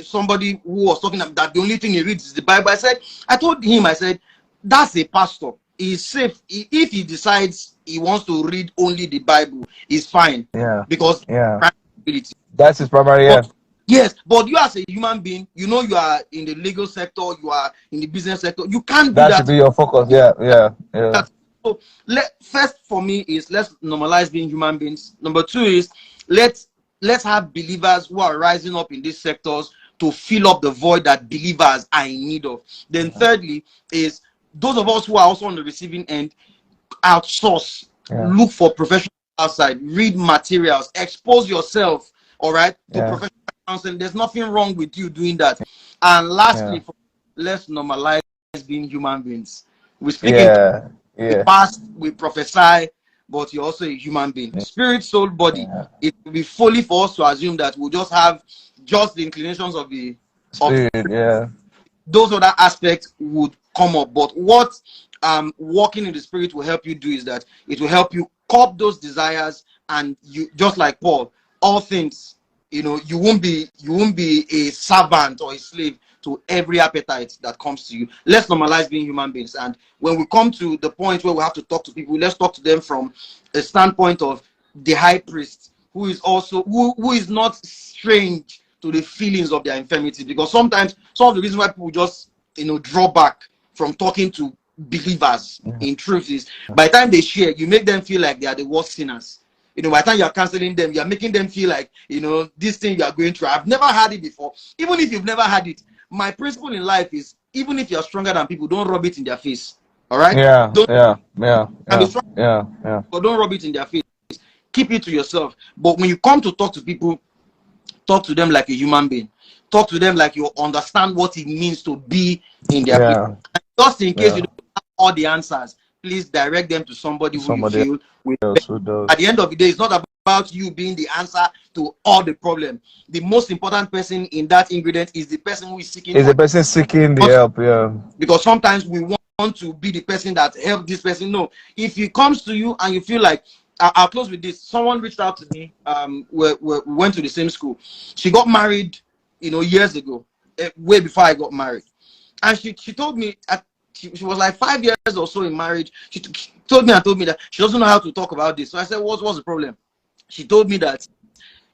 somebody who was talking about that the only thing he reads is the Bible. I told him, I said, that's a pastor. He's safe. If he decides he wants to read only the Bible, he's fine. Yeah. Because Yeah. That's his primary. Yeah. Yes, but you as a human being, you know, you are in the legal sector, you are in the business sector. You can't do that. That should be your focus. Yeah. So first for me is let's normalize being human beings. Number two is let's have believers who are rising up in these sectors to fill up the void that believers are in need of. Then thirdly is those of us who are also on the receiving end, outsource, look for professionals outside, read materials, expose yourself, all right, to professional counseling. There's nothing wrong with you doing that. And lastly, let's normalize being human beings. We speak in the past, we prophesy, but you're also a human being. Spirit, soul, body. It will be folly for us to assume that we'll just have just the inclinations of the spirit. Those other aspects would come up. But what walking in the spirit will help you do is that it will help you curb those desires, and you, just like Paul, all things, you know, you won't be a servant or a slave to every appetite that comes to you. Let's normalize being human beings. And when we come to the point where we have to talk to people, let's talk to them from a standpoint of the high priest, who is also who is not strange to the feelings of their infirmity. Because sometimes some of the reasons why people just, you know, draw back from talking to believers in truth is by the time they share, you make them feel like they are the worst sinners. You know, by the time you're counseling them, you're making them feel like, you know, this thing you are going through, I've never had it before. Even if you've never had it, my principle in life is, even if you're stronger than people, don't rub it in their face. All right? But don't rub it in their face. Keep it to yourself. But when you come to talk to people, talk to them like a human being. Talk to them like you understand what it means to be in their place. And just in case you don't have all the answers, please direct them to somebody who you feel will. At the end of the day, it's not about you being the answer to all the problem. The most important person in that ingredient is the person who is seeking. Is the person seeking the help? Because sometimes we want to be the person that help this person. No, if he comes to you and you feel like, I'll close with this. Someone reached out to me. We went to the same school. She got married, you know, years ago, way before I got married. And she told me, she was like 5 years or so in marriage. She told me that she doesn't know how to talk about this. So I said, what's the problem? She told me that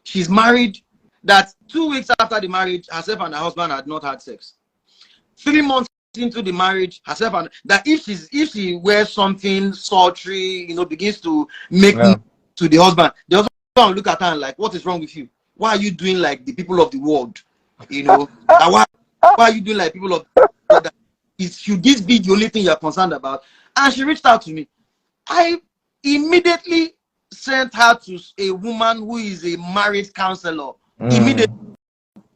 she's married, that 2 weeks after the marriage, herself and her husband had not had sex. 3 months into the marriage, herself and that if she wears something sultry, you know, begins to make to the husband will look at her and like, what is wrong with you? Why are you doing like the people of the world? You know, why are you doing like people of the world? Should this be the only thing you're concerned about? And she reached out to me. I immediately sent her to a woman who is a marriage counselor. Immediately.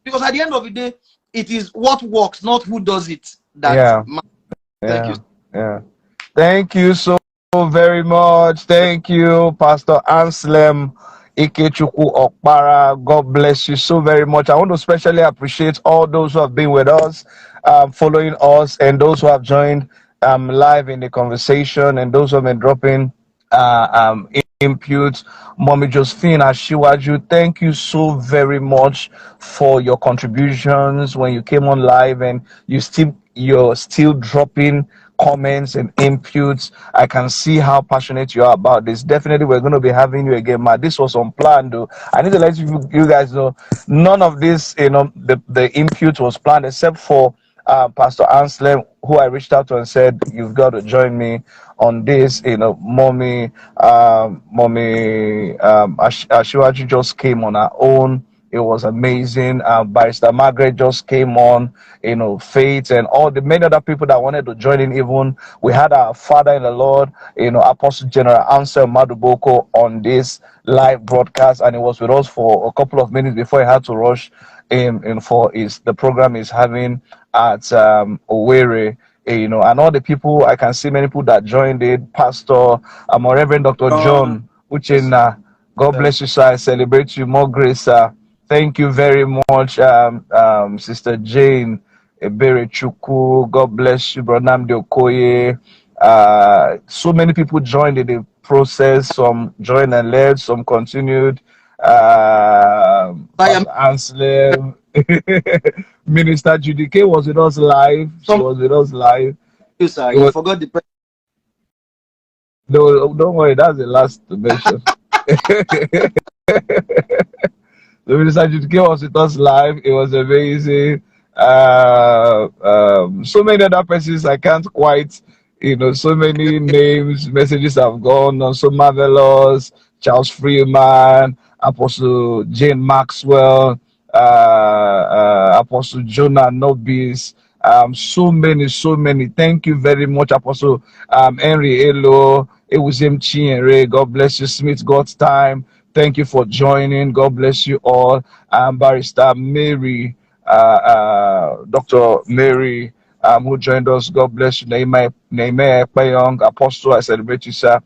Because at the end of the day, it is what works, not who does it. Thank you. Thank you so very much. Thank you, Pastor Anselm Ikechukwu Okpara. God bless you so very much. I want to especially appreciate all those who have been with us, following us, and those who have joined live in the conversation, and those who have been dropping input. Mommy Josephine Ashiwaju, thank you so very much for your contributions when you came on live, and you're still dropping comments and inputs. I can see how passionate you are about this. Definitely we're going to be having you again, Ma. This was unplanned though. I need to let you guys know, none of this, you know, the input was planned except for Pastor Anselm, who I reached out to and said, you've got to join me on this. You know, Mommy Ashiwaju just came on her own. It was amazing. Barrister Margaret just came on, you know, Faith and all the many other people that wanted to join in. Even we had our father in the Lord, you know, Apostle General Anselm Maduboko on this live broadcast, and he was with us for a couple of minutes before he had to rush in for the program he's having at Owerri. You know, and all the people, I can see many people that joined it. Pastor Reverend Dr. John Uchenna, God bless you, sir. I celebrate you. More grace, sir. Thank you very much, Sister Jane Eberechukwu. God bless you, Brother Namdi Okoye. So many people joined in the process. Some joined and led, some continued. Pastor Anselm, Minister Judy K was with us live. She was with us live. You, sir, you forgot the No, don't worry, that's the last to mention. The Minister Judy K was with us live. It was amazing. So many other persons I can't quite, so many names, messages have gone on, so marvelous. Charles Freeman, Apostle Jane Maxwell, Apostle Jonah Nobis, so many. Thank you very much, Apostle Henry Elo, Ewuzem Chienre. God bless you, Smith God's time. Thank you for joining. God bless you all. Barrister Mary, Dr. Mary, who joined us. God bless you. Nehemiah Ekpeyong, Apostle, I celebrate you, sir.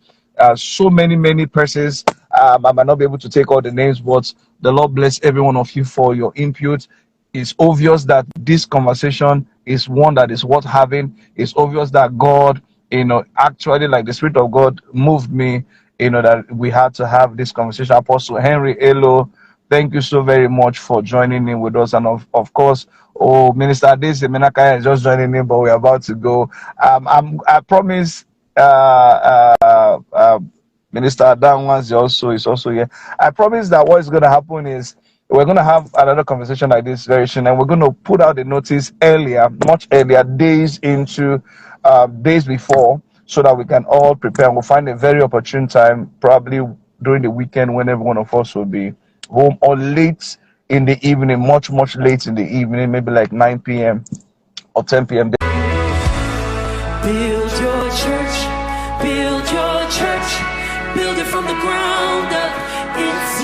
So many persons. I might not be able to take all the names, but the Lord bless every one of you for your input. It's obvious that this conversation is one that is worth having. It's obvious that God, actually, like the Spirit of God moved me, that we had to have this conversation. Apostle Henry Elo, thank you so very much for joining in with us. And of course, Minister Adese Menakaya is just joining in, but we're about to go. I promise Minister Adam is also here. I promise that what is going to happen is we're going to have another conversation like this very soon, and we're going to put out the notice earlier, much earlier, days before, so that we can all prepare. We'll find a very opportune time, probably during the weekend, when every one of us will be home, or late in the evening, much late in the evening, maybe like 9 p.m. or 10 p.m. Build your church, build your church, build it from the ground up. It's